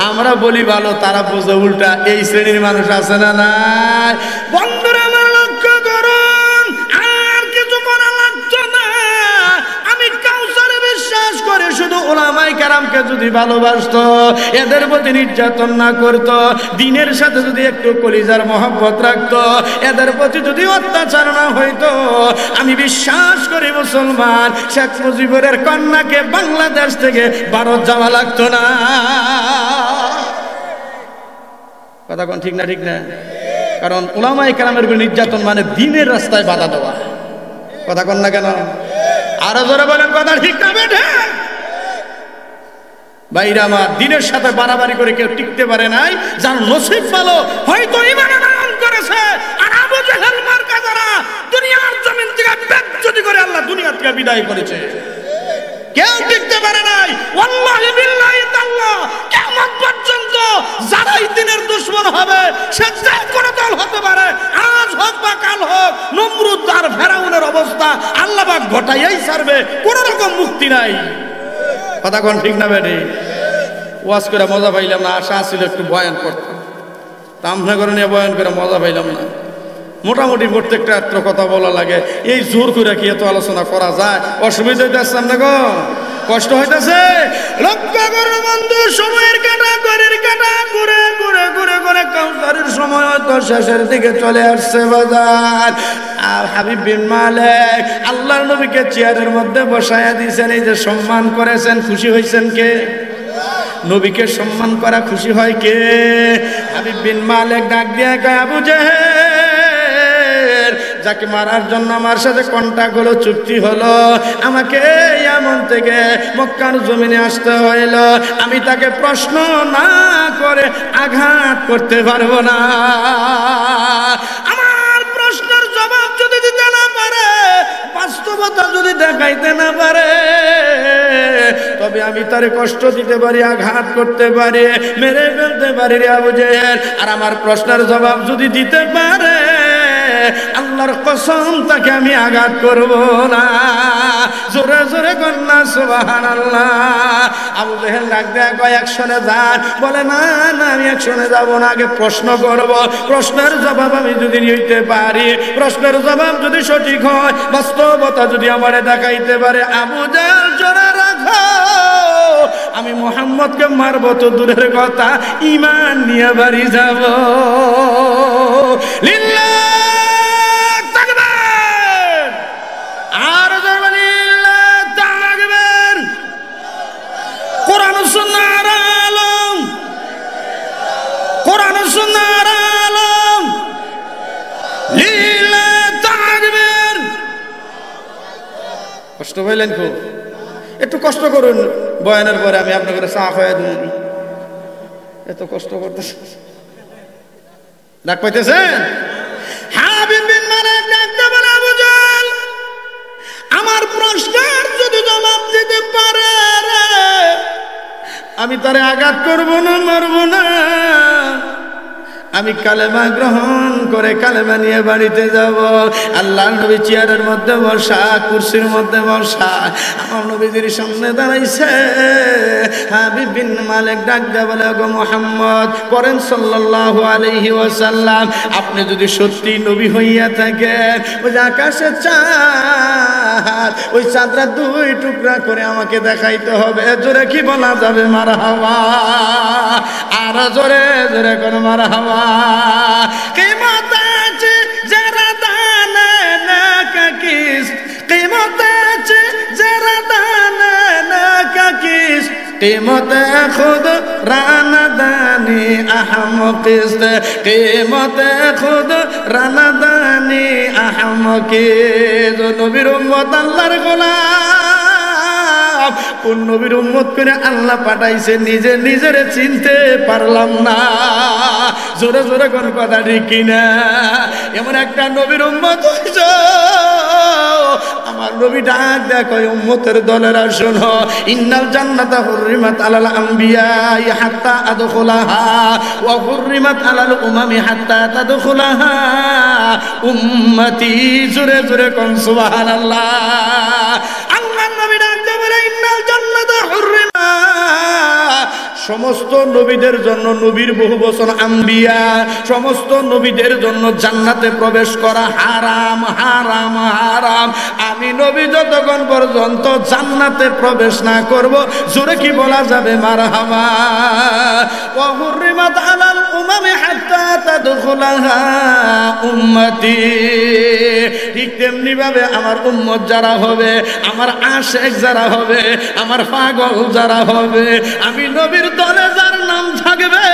আমরা বলি ভালো, তারা বোঝে উল্টা। এই শ্রেণীর মানুষ আছে না নাই? বন্ধুরা আমার লক্ষ্য করুন, আর কিছু বলা লাগছে না। আমি কাউসারে বিশ্বাস করে শুধু ওলামায়ে কেরামকে যদি ভালোবাসতো, এদের প্রতি নির্যাতন না করত, দিনের সাথে যদি একটু কলিজার মহব্বত রাখতো, এদের প্রতি যদি অত্যাচার না হইতো, আমি বিশ্বাস করি মুসলমান শেখ মুজিবের কন্যাকে বাংলাদেশ থেকে ভারত যাওয়া লাগতো না। কথা কোন ঠিক না? ঠিক না? কারণ উলামায়ে কেরামের উপর নির্যাতন মানে দিনের রাস্তায় বাধা দেওয়া। কথা কোন না কেন? আরো জোরে বলেন, কথা ঠিক না বেঠে? ভাইরা আমার, দিনের সাথে বাড়াবাড়ি করে কেউ টিকতে পারে নাই, যার নসিব ভালো হয়তো ঈমানে আনয়ন করেছে। আর আবু জেহেল মার্কা যারা দুনিয়ার জমিন থেকে বেজ্জতি করে আল্লাহ দুনিয়া থেকে বিদায় করেছে, কেউ টিকতে পারে নাই। ওয়াল্লাহি বিল্লাহি তাআল্লাহ কিয়ামত পর্যন্ত যারাই দিনের দুশমন হবে, সে যে কোনো দল হতে পারে, আজ হোক বা কাল হোক, নমরুদ আর ফেরাউনের অবস্থা আল্লাহ পাক ঘটাইয়াই ছাড়বে, কোনো রকম মুক্তি নাই। কথা কোন ঠিক না বেটি? ওয়াজ করে মজা পাইলাম না, আশা ছিল একটু বয়ান করতাম, তামনা করে নিয়ে বয়ান করে মজা পাইলাম না। মোটামুটি প্রত্যেকটা এত কথা বলা লাগে, এই জোর করে কি এত আলোচনা করা যায়? অসুবিধা হইতেছে না গো? কষ্ট হইতেছে? লক্ষ্য করো বন্ধু, সময়ের কাটা ঘরের কাটা ঘুরে ঘুরে ঘুরে ঘুরে কাউসারের সময় হয়তো শেষের দিকে চলে আসছে বাজার। আর হাবিব বিন মালিক আল্লাহর নবীকে চেয়ারের মধ্যে বসায়া দিয়েছেন, এই যে সম্মান করেছেন, খুশি হয়েছেন কে? নবীকে সম্মান করা খুশি হয় কে? হাবিব বিন মালিক ডাক দিয়ে কয়, আবু জেহেল, যাকে মারার জন্য আমার সাথে কন্টাক্ট হলো, চুক্তি হলো, আমাকে ইয়ামান থেকে মক্কার জমিনে আসতে হইল, আমি তাকে প্রশ্ন না করে আঘাত করতে পারবো না। আমার প্রশ্নের জবাব যদি দিতে না পারে, বাস্তবতা যদি দেখাইতে না পারে, তবে আমি তারে কষ্ট দিতে পারি, আঘাত করতে পারি, মেরে ফেলতে পারি রে আবু জেহেল। আর আমার প্রশ্নের জবাব যদি দিতে পারে, আল্লাহর কসম তাকে আমি আঘাত করব না। জোরে জোরে কন্যা সুবহানাল্লাহ। আবু জেহেল ডাক দেয়া কয়, অ্যাকশনে যান। বলে না না, আমি অ্যাকশনে যাব না, আগে প্রশ্ন করব, প্রশ্নের জবাব আমি যদি নিতে পারি, প্রশ্নের জবাব যদি সঠিক হয়, বাস্তবতা যদি আমারে দেখাইতে পারে, আবু জেহেল জোরে রাখো, আমি মুহাম্মদকে মারবো তো দূরের কথা, ঈমান নিয়ে বাড়ি যাব। লিল্লাহ তাকবীর, আর জোরে লিল্লাহ তাকবীর। কোরআন সুন্নাহর আলম, কোরআন সুন্নাহর আলম, লিল্লাহ তাকবীর। কষ্ট পাইলেন খুব? একটু কষ্ট করুন, বয়ানের পরে আমি আপনাকে চা খাওয়াই দিন। এত কষ্ট করতেছে, ডাক পাইতেছেন? হাবিব বিন মালিক ডাকতে বলে, আবু জেহেল, আমার প্রশ্নের যদি জবাব দিতে পারে, আমি তারে আঘাত করব না, মারব না, আমি কালেমা গ্রহণ করে কালেমা নিয়ে বাড়িতে যাব। আল্লাহ নবী চেয়ারের মধ্যে বসা, কুরসির মধ্যে বসা, আমার নবীজির সামনে দাঁড়াইছে। হাবিব বিন মালিক ডাক দেয়া বলে, গো মুহাম্মদ, পড়েন সাল্লাল্লাহু আলাইহি ওয়াসাল্লাম, আপনি যদি সত্যি নবী হইয়া থাকেন, ওই যে আকাশের চাঁদ, ওই চাঁদরা দুই টুকরা করে আমাকে দেখাইতে হবে। জোরে কি বলা যাবে? মারহাবা। আর জোরে জোরে কোন মারহাবা। কিয়ামত আছে যারা দানে না কাকিস, কিয়ামত আছে যারা দানে না কাকিস, কিয়ামতে খুদ রানাদানি আহমকিস্ত কিয়ামতে খুদ রানাদানি আহমকি নবীর উম্মত আল্লাহর গোলাম কোন নবীর উম্মত করে আল্লাহ পাঠাইছে নিজে নিজের চিনতে পারলাম না জোরে জোরে কোন কথা ঠিক কিনা এমন একটা নবীর উম্মত হইছো আমার নবী ডাক দেখো উম্মতের দলেরা শোনো ইন্নাল জান্নাতা হুররিমাত আলাল আমবিয়া হাত্তা আদখুলাহা ওয়া হুররিমাত আলাল উমামি হাত্তা তাদখুলাহা উম্মতি জোরে জোরে কোন সুবহানাল্লাহ আল্লাহর নবী ডাক দিয়ে বলে ইন্নাল জান্নাতা হুররিমা সমস্ত নবীদের জন্য নবীর বহু বচন আম্বিয়া সমস্ত নবীদের জন্য জান্নাতে প্রবেশ করা হারাম হারাম হারাম আমি নবী যতক্ষণ পর্যন্ত জান্নাতে প্রবেশ না করব জোরে কি বলা যাবে মারহাবা ওয়া হুররিমাত আলাল উমামি হাত্তা তাদখুলাহা উম্মতি ঠিক তেমনি ভাবে আমার উম্মত যারা হবে আমার আশিক যারা হবে আমার পাগল যারা হবে আমি নবীর দলে যার নাম থাকবে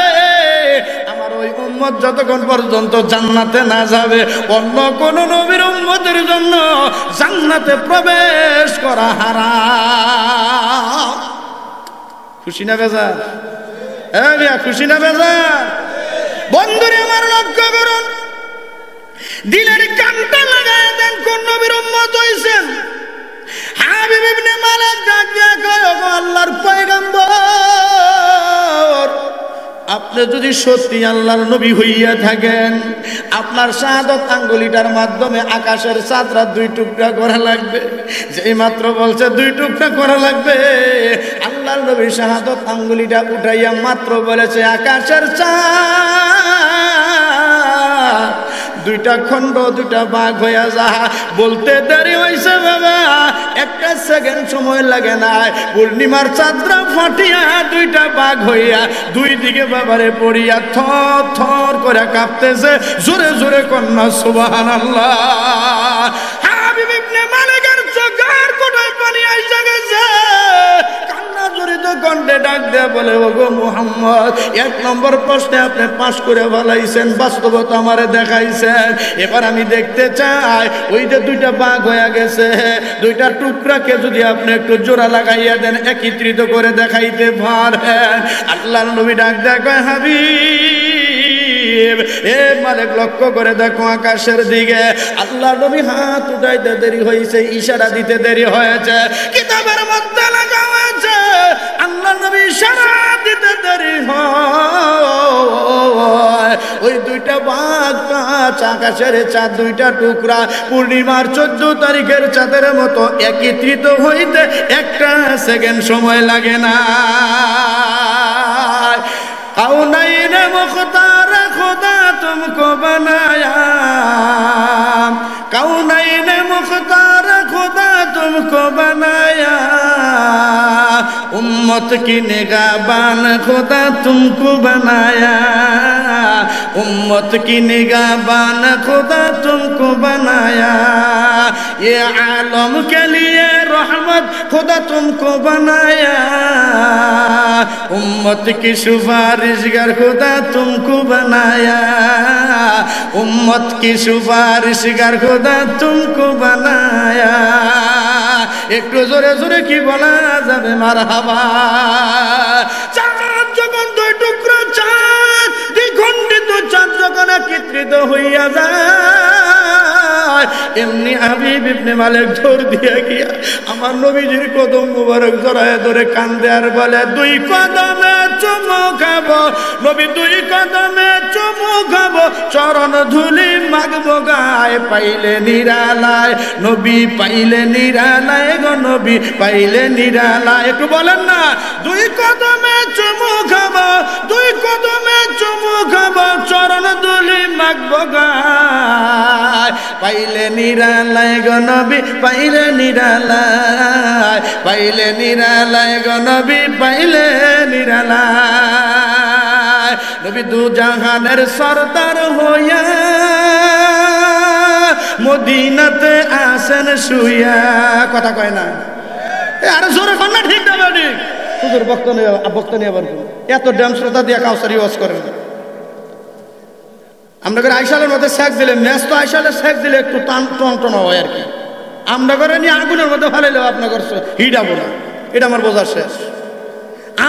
আমার ওই উম্মত যতক্ষণ পর্যন্ত জান্নাতে না যাবে অন্য কোন নবীর উম্মতের জন্য জান্নাতে প্রবেশ করা হারাম খুশি না বেজার খুশি না বেজার বন্ধুরে আমার লক্ষ্য করুন দিলের কানটা লাগায় দেন কোন নবীর উম্মত হইছেন হাবিব ইবনে মালিক ডাক দিয়া কয় ওগো আল্লাহর পয়গম্বর আপনি যদি সত্যি আল্লাহর নবী হইয়া থাকেন আপনার শাহাদত আঙ্গুলিটার মাধ্যমে আকাশের চাঁদরা 2 টুকরা করা লাগবে যেই মাত্র বলছে 2 টুকরা করা লাগবে আল্লাহর নবী শাহাদত আঙ্গুলিটা উঠাইয়া মাত্র বলেছে আকাশের চাঁদ 2টা খণ্ড 2টা ভাগ হইয়া যা বলতে দেরি হইছে বাবা 1 সেকেন্ড সময় লাগে না পূর্ণিমার চাঁদরা ফাটিয়া 2টা ভাগ হইয়া 2 দিকে বাবারে পড়িয়া থর থর করে কাঁপতেছে জোরে জোরে কন্যা সুবহানাল্লাহ হাবিব ইবনে মালিকের চোখের কোঠায় পানি আইসা গেছে কান্না জড়িত কণ্ঠে ডাক দেয়া বলে ওগো মুহাম্মদ 1 নম্বর প্রশ্নে আপনি পাস করে ভালাইছেন বাস্তবতা আমারে দেখাইছেন এবার আমি দেখতে চাই ওই যে 2টা ভাগ হয়ে গেছে 2টা টুকরাকে যদি আপনি একটু জোড়া লাগাইয়া দেন একত্রিত করে দেখাইতে পারেন আল্লাহর নবী ডাক দেয়া কয় হাবিব এ মালিক লক্ষ্য করে দেখো আকাশের দিকে আল্লাহর নবী হাত উঠাইতে দেরি হয়েছে ইশারা দিতে দেরি হয়েছে কিতাবের মধ্যে লেখা হয়েছে আল্লাহর নবী ইশারা দিতে দেরি হয় ওই 2টা ভাগ আকাশের চাঁদ 2টা টুকরা পূর্ণিমার 14 তারিখের চাঁদের মতো একত্রিত হইতে 1 সেকেন্ড সময় লাগে না कौनैन मुख्तार खुदा तुमको बनाया कौनैन मुख्तार खुदा तुमको बनाया उम्मत की निगाहबान खुदा तुमको बनाया उम्मत की निगाहबान खुदा तुमको बनाया ये आलम के लिए रहमत खुदा तुमको बनाया उम्मत की सिफारिशगर खुदा तुमको बनाया उम्मत की सिफारिशगर खुदा तुमको बनाया একটু জোরে জোরে কি বলা যাবে মারহাবা চাঁদ যখন 2 টুকরো চাঁদ দ্বিখণ্ডিত চাঁদ যখন একত্রিত হইয়া যায় এমনি হাবিব ইবনে মালিক জোর দিয়া গিয়া আমার নবীজির কদম মুবারক জড়ায় ধরে কান্দে আর বলে 2 কদমে চুমু খাবো নবী 2 কদমে চুমু খাবো চরণ ধুলি মাগবো গায়ে পাইলে নিরালায় নবী পাইলে নিরালায় গো নবী পাইলে নিরালায় একটু বলেন না 2 কদমে চুমু খাবো 2 কদমে চুমু খাবো চরণ ধুলি মাগবো গায়ে পাইলে নিরালায় গো নবী পাইলে নিরালায় গো নবী পাইলে নিরালায় নবী দু জাহানের সরদার হইয়া মদিনাতে আসেন শুইয়া কথা কয় না আরে জোরে কর না ঠিক না ঠিক হুজুর বক্তা নিয়ে আবার এত ড্যাম শ্রোতা দিয়ে কাউসারি ওয়াজ করেন না। আমরা করে আইসালের মধ্যে শেখ দিলে ম্যাচ তো আইসালের শেখ দিলে একটু টন হয় আর কি। আমরা করে নিয়ে আগুনের মধ্যে ফালাইলেও আপনার হিডাবো না, এটা আমার বোঝার শেষ।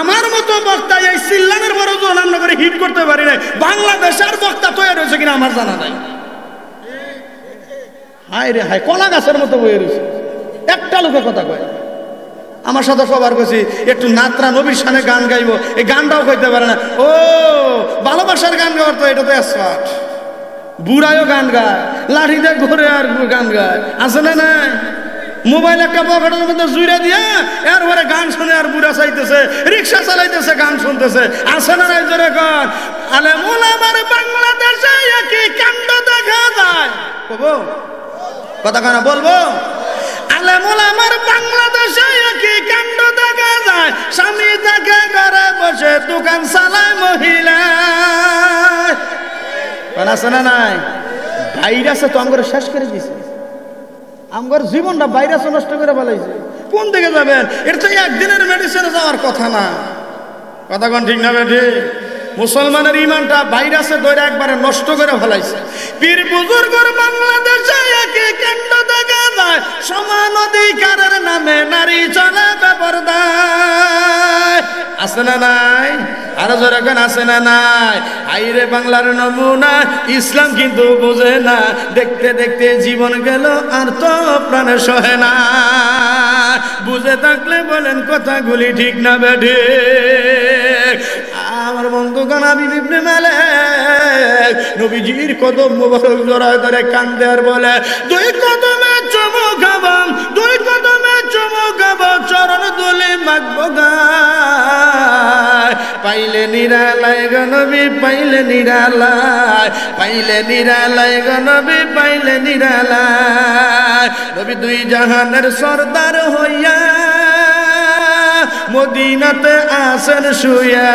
আমার মতো বক্তা এই সিল্লামের বড় জন আমরা করে হিট করতে পারি না। বাংলাদেশের বক্তা তৈরি হয়েছে কিনা আমার জানা নাই। হায় রে হায়, কলা গাছের মতো বয়ে রয়েছে, একটা লোকের কথা কয়। আমার সাথে সবার কাছে একটু নাত্রা নবীর সামনে গান গাইবো, এই গানটাও কইতে পারে না। ও ভালোবাসার গান গাওয়ার তো এটা তো এক্সপার্ট। বুড়ায়ও গান গায়, লাঠিতে ঘুরে আর গান গায়, আছে না নাই? মোবাইল একটা পকেটের মধ্যে জুড়ে দিয়ে এরপরে গান শুনে আর বুড়া চাইতেছে, রিক্সা চালাইতেছে, গান শুনতেছে, আছে না নাই? জোরে গান। আলে মোলামার বাংলাদেশে কি কাণ্ড দেখা যায়, কবো কথা কানা বলবো। আলে মোলামার বাংলাদেশে কি কাণ্ড দেখা যায়, স্বামী তাকে ঘরে বসে দোকান চালায় মহিলা, আছে না নাই? ভাইরাসে তো আমরা শেষ করে দিয়েছে, আমার জীবনটা ভাইরাসে নষ্ট করে ফেলাইছে। কোন দিকে যাবেন? এটা তো একদিনের মেডিসিনে যাওয়ার কথা না, কথা কোন ঠিক না বেঠি? মুসলমানের ইমানটা ভাইরাসে ধরে একবারে নষ্ট করে ফেলাইছে। পীর বুজুর্গর বাংলাদেশে একই কাণ্ড দেখা যায়, সমান অধিকারের নামে নারী চলে বেপরদায়, আছে না নাই? আরো জোরে গান, আছে না নাই? আইরে বাংলার নমুনা ইসলাম কিন্তু বোঝে না, দেখতে দেখতে জীবন গেল আর তো প্রাণে সহে না। বুঝে থাকলে বলেন কথাগুলি ঠিক না বেঠি? আমার বন্ধুগণ, হাবিব ইবনে মালিক নবীজির কদম মোবারক জড়ায় ধরে কান্দে আর বলে, দুই কদমে চুমু খাবো, দুই কদমে চুমু খাবো, চরণ দুলি মাগবো গায়, পাইলে নিরালায় গো নবী, পাইলে নিরালায়, পাইলে নিরালায় গো নবী, পাইলে নিরালায়। নবী দুই জাহানের সরদার হইয়া মদিনাতে আসেন শুয়া,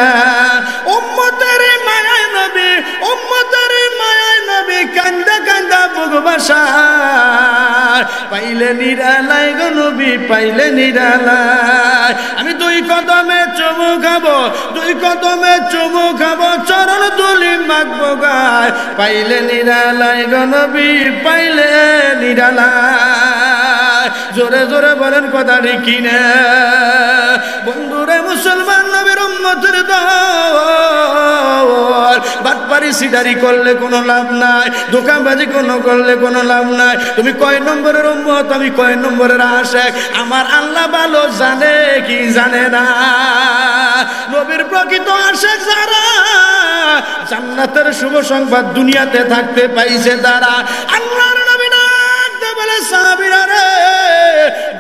উম্মতের মায়ায় নবী, উম্মতের মায়ায় নবী, কান্দা কান্দা বুক বাসায়, পাইলে নিরালায় গো নবী, পাইলে নিরালায়। আমি দুই কদমে চুমু খাবো, দুই কদমে চুমু খাবো, চরণ দুলি মাগবো গায়, পাইলে নিরালায় গো নবী, পাইলে নিরালায়। জোরে জোরে বলেন কথা ঠিক কিনা? বন্ধুরে মুসলমান নবীর উম্মতের দল, বাটপারি সিদারি করলে কোনো লাভ নাই, দোকানবাজি কোনো করলে কোনো লাভ নাই। তুমি কয় নম্বরের উম্মত, আমি কয় নম্বরের আশেক, আমার আল্লাহ ভালো জানে কি জানে না। নবীর প্রকৃত আশেক যারা, জান্নাতের শুভ সংবাদ দুনিয়াতে থাকতে পাইছে তারা। আল্লাহর নবী ডাকতে বলে, সাহাবীরা রে,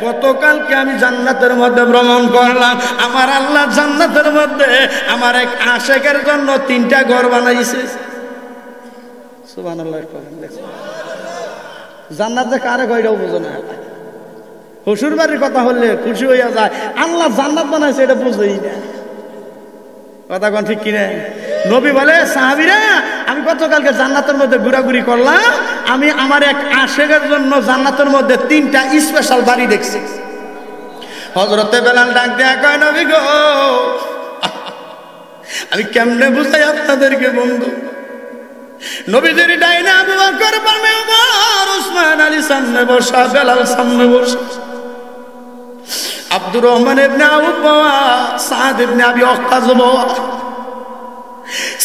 গতকালকে আমি জান্নাতের মধ্যে ভ্রমণ করলাম, আমার আল্লাহ জান্নাতের মধ্যে আমার এক আশেকের জন্য 3টা ঘর বানাইছে। সুবহানাল্লাহ। জান্নাত যে কারে কয়টাও বুঝো না, শ্বশুর বাড়ির কথা হলে খুশি হইয়া যায়, আল্লাহ জান্নাত বানাইছে এটা বুঝেই না, কথা কোন ঠিক কিনা? নবী বলে, সাহাবীরা আমি গতকালকে জান্নাতের মধ্যে ঘোরাঘুরি করলাম, আমি আমার এক আশেকের জন্য জান্নাতের মধ্যে 3টা স্পেশাল বাড়ি দেখছি। হযরতে বেলাল ডাক দেয়া কয়, নবী গো, আমি কেমনে বুঝাই আপনাদেরকে বন্ধু? নবীদের ডাইনে আবু বকর, বামে ওমর, উসমান আলী সামনে বসা, বেলাল সামনে বসা, আব্দুর রহমান ইবনে আউফ বাবা, সাদ ইবনে আবি ওয়াক্কাস বাবা,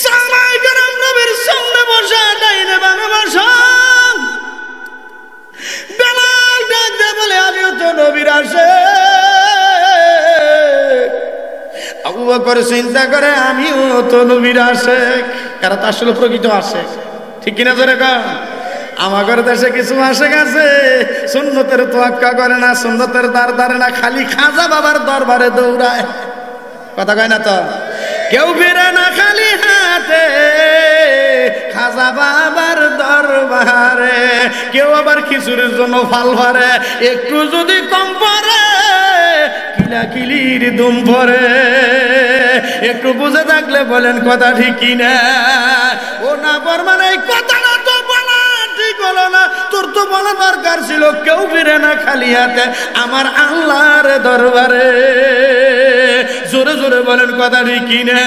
সাহাবায়ে কেরাম নবীর সামনে বসা, ডাইনে বামে বসা। বেলাল ডাক দিয়ে বলে, আমিও তো নবীর আশেক। আবু বকর চিন্তা করে, আমিও তো নবীর আশেক। এরা তো আসলে প্রকৃত আশেক, ঠিক কিনা জোরে কর? আমাদের দেশে কিছু আশেক আছে, সুন্নতের তোয়াক্কা করে না, সুন্নতের দ্বার ধারে না, খালি খাজা বাবার দরবারে দৌড়ায়, কথা কয় না তো? কেউ ফিরে না খালি হাতে খাজা বাবার দরবারে, কেউ আবার খিচুড়ির জন্য ফাল ভরে, একটু যদি কম পরে কিলাকিলির দুম পরে। একটু বুঝে থাকলে বলেন কথা ঠিক কিনা? ও না বর্মান, এই কথাটা তো বলা ঠিক হলো না, তোর তো বলা দরকার ছিল, কেউ ফিরে না খালি হাতে আমার আল্লাহর দরবারে। জোরে জোরে বলেন কথা ঠিক কিনা?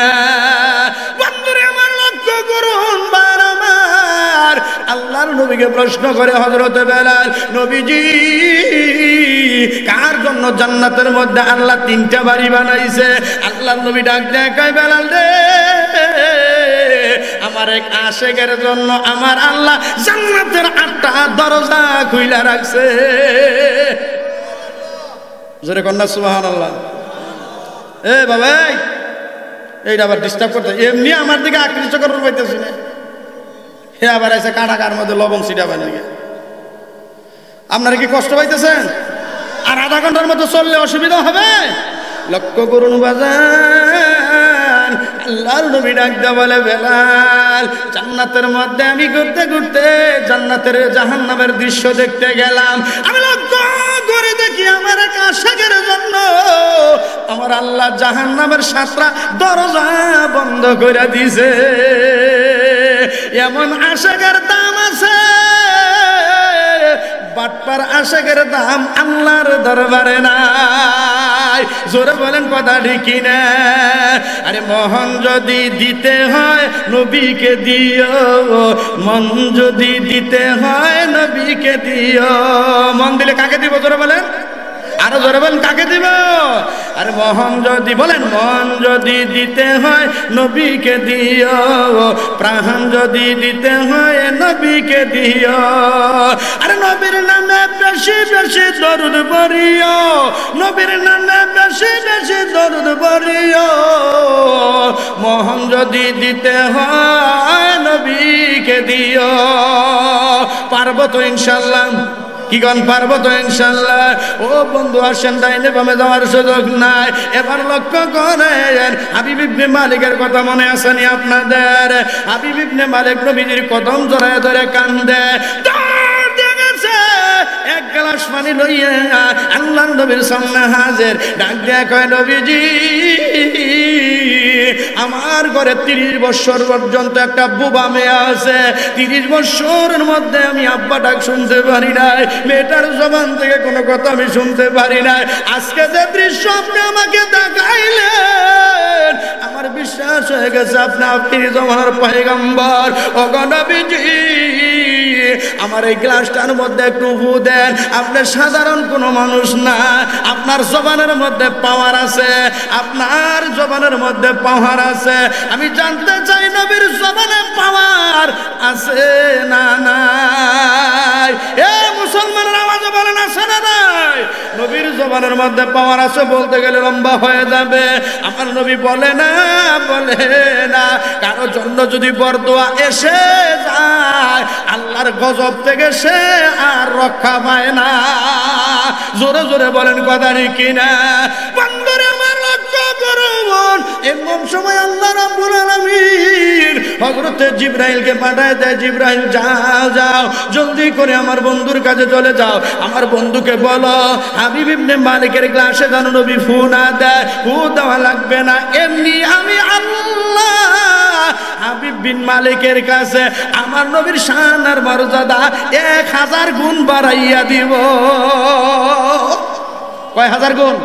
বন্ধুরে আমার লক্ষ্য করুন বারবার আল্লাহর নবীকে প্রশ্ন করে হযরত বেলাল, নবীজি কার জন্য জান্নাতের মধ্যে আল্লাহ 3টা বাড়ি বানাইছে? আল্লাহর নবী ডাক দেয়, কয় বেলাল রে, আমার এক আশেকের জন্য আমার আল্লাহ জান্নাতের 8টা দরজা খুইলা রাখছে। জোরে কন্যা সুবহানাল্লাহ। এ বাবা এইটা আবার ডিস্টার্ব করতে, এমনি আমার দিকে আকৃষ্ট করতে পাইতেছি না, হে আবার এসে কাটাকার মধ্যে লবণ ছিটা বানিয়ে। আপনারা কি কষ্ট পাইতেছেন? আর আধা ঘন্টার মতো চললে অসুবিধা হবে। লক্ষ্য করুন বাজান, আল্লাহর নবী ডাক দেয়া বলে, বেলাল জান্নাতের মধ্যে আমি ঘুরতে ঘুরতে জান্নাতের জাহান্নামের দৃশ্য দেখতে গেলাম। আমি লক্ষ্য করে দেখি আমার এক আশিকের জন্য আমার আল্লাহ জাহান্নামের 7টা দরজা বন্ধ করে দিয়েছে। এমন আশিকের দাম আছে, বাটপার আশিকের দাম আল্লাহর দরবারে নাই। জোরে বলেন কথা ঠিক কিনা? আরে মন যদি দিতে হয় নবীকে দিও, মন যদি দিতে হয় নবীকে দিও। মন দিলে কাকে দিব? জোরে বলেন, আরো জোরে বলেন, কাকে দিব? আরে মন যদি, বলেন, মন যদি দিতে হয় নবীকে দিও, প্রাণ যদি দিতে হয় নবীকে দিও। আরে নবীর নামে বেশি বেশি দরুদ পড়িও, নবীর নামে বেশি বেশি দরুদ পড়িও। মন যদি দিতে হয় নবীকে দিও। পারবো তো ইনশাআল্লাহ? কি গান পারবো তো ইনশাআল্লাহ? ও বন্ধু আসেন, ডাইনে বামে যাওয়ার সুযোগ নাই। এবার লক্ষ্য করেন, হাবিব ইবনে মালিকের কথা মনে আসেনি আপনাদের? হাবিব ইবনে মালিক নবীজির কদম জড়ায় ধরে কান্দে। এক গ্লাস পানি লইয়া আল্লাহর নবীর সামনে হাজির, ডাক দিয়া কয়, নবীজি আমার ঘরে 30 বছর পর্যন্ত একটা বুবা মেয়ে আছে। 30 বছরের মধ্যে আমি আব্বা ডাক শুনতে পারি নাই, মেয়েটার জবান থেকে কোনো কথা আমি শুনতে পারি নাই। আজকে যে দৃশ্য আপনি আমাকে দেখাইলেন, আমার বিশ্বাস হয়ে গেছে আপনি আখিরি জামানার পয়গম্বর। ও নবীজি আমার এই গ্লাসটার মধ্যে একটু ফু দেন। আপনি সাধারণ কোনো মানুষ না, আপনার জবানের মধ্যে পাওয়ার আছে, আপনার জবানের মধ্যে পাওয়ার আছে। আমি জানতে চাই নবীর জবানে পাওয়ার আছে না নাই? এ মুসলমানের আওয়াজে বলেন, আছে না নাই? নবীর জবানের মধ্যে পাওয়ার আছে, বলতে গেলে লম্বা হয়ে যাবে। আমার নবী বলে না, বলে না, কারোর জন্য যদি বরদোয়া এসে যায় আল্লাহর গজব থেকে সে আর রক্ষা পায় না। জোরে জোরে বলেন কথা ঠিক কিনা? বন্ধুরে আমার লক্ষ্য করুন, এমন সময় আল্লাহ রাব্বুল আলামিন হযরতে জিবরাইলকে পাঠায় দেয়, জিবরাইল যাও যাও, জলদি করে আমার বন্ধুর কাছে চলে যাও। আমার বন্ধুকে বলো হাবিব ইবনে মালিকের গ্লাসে যেন নবী ফু না দেয়। ফু দেওয়া লাগবে না, এমনি আমি আল্লাহ হাবিব বিন মালিকের কাছে আমার নবীর শান আর মর্যাদা 1000 গুণ বাড়াইয়া দিব। কয় হাজার গুণ?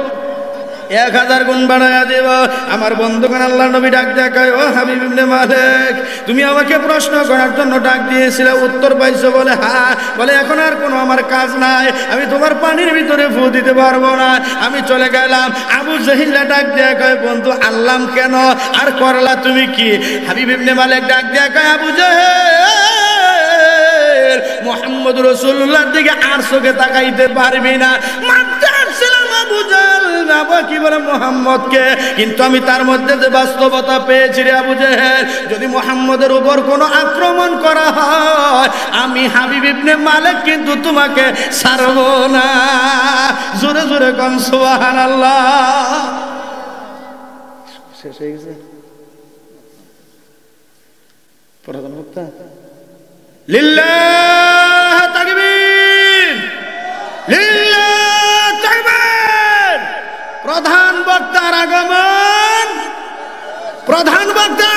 1000 গুণ বাড়াইয়া দেব। আমার বন্ধুগণ, আল্লাহ নবী ডাক দেখায়, ও হাবিব ইবনে মালিক, তুমি আমাকে প্রশ্ন করার জন্য ডাক দিয়েছিলে, উত্তর পাইছো? বলে হ্যাঁ। বলে এখন আর কোনো আমার কাজ নাই, আমি তোমার পানির ভিতরে ফু দিতে পারবো না, আমি চলে গেলাম। আবু জাহিল্লা ডাক দেখায়, বন্ধু আল্লাম কেন আর করলা তুমি কি? হাবিব ইবনে মালিক ডাক দেখায়, আবু জাহেল মুহাম্মদ রাসূলুল্লাহর দিকে আর চোখে তাকাইতে পারবি না। কি বলে মুহাম্মদকে, কিন্তু আমি তার মধ্যে যে বাস্তবতা পেয়েছি রে আবু জেহেল, যদি মুহাম্মদের উপর কোনো আক্রমণ করা হয় আমি হাবিব ইবনে মালিক কিন্তু তোমাকে ছাড়ব না। জোরে জোরে কোন সুবহানাল্লাহ। শেষ হয়ে গেছে প্রধান বক্তা। লিল্লাহ তাকবীর, লিল্লাহ তাকবীর। প্রধান বক্তার আগমন, প্রধান বক্তা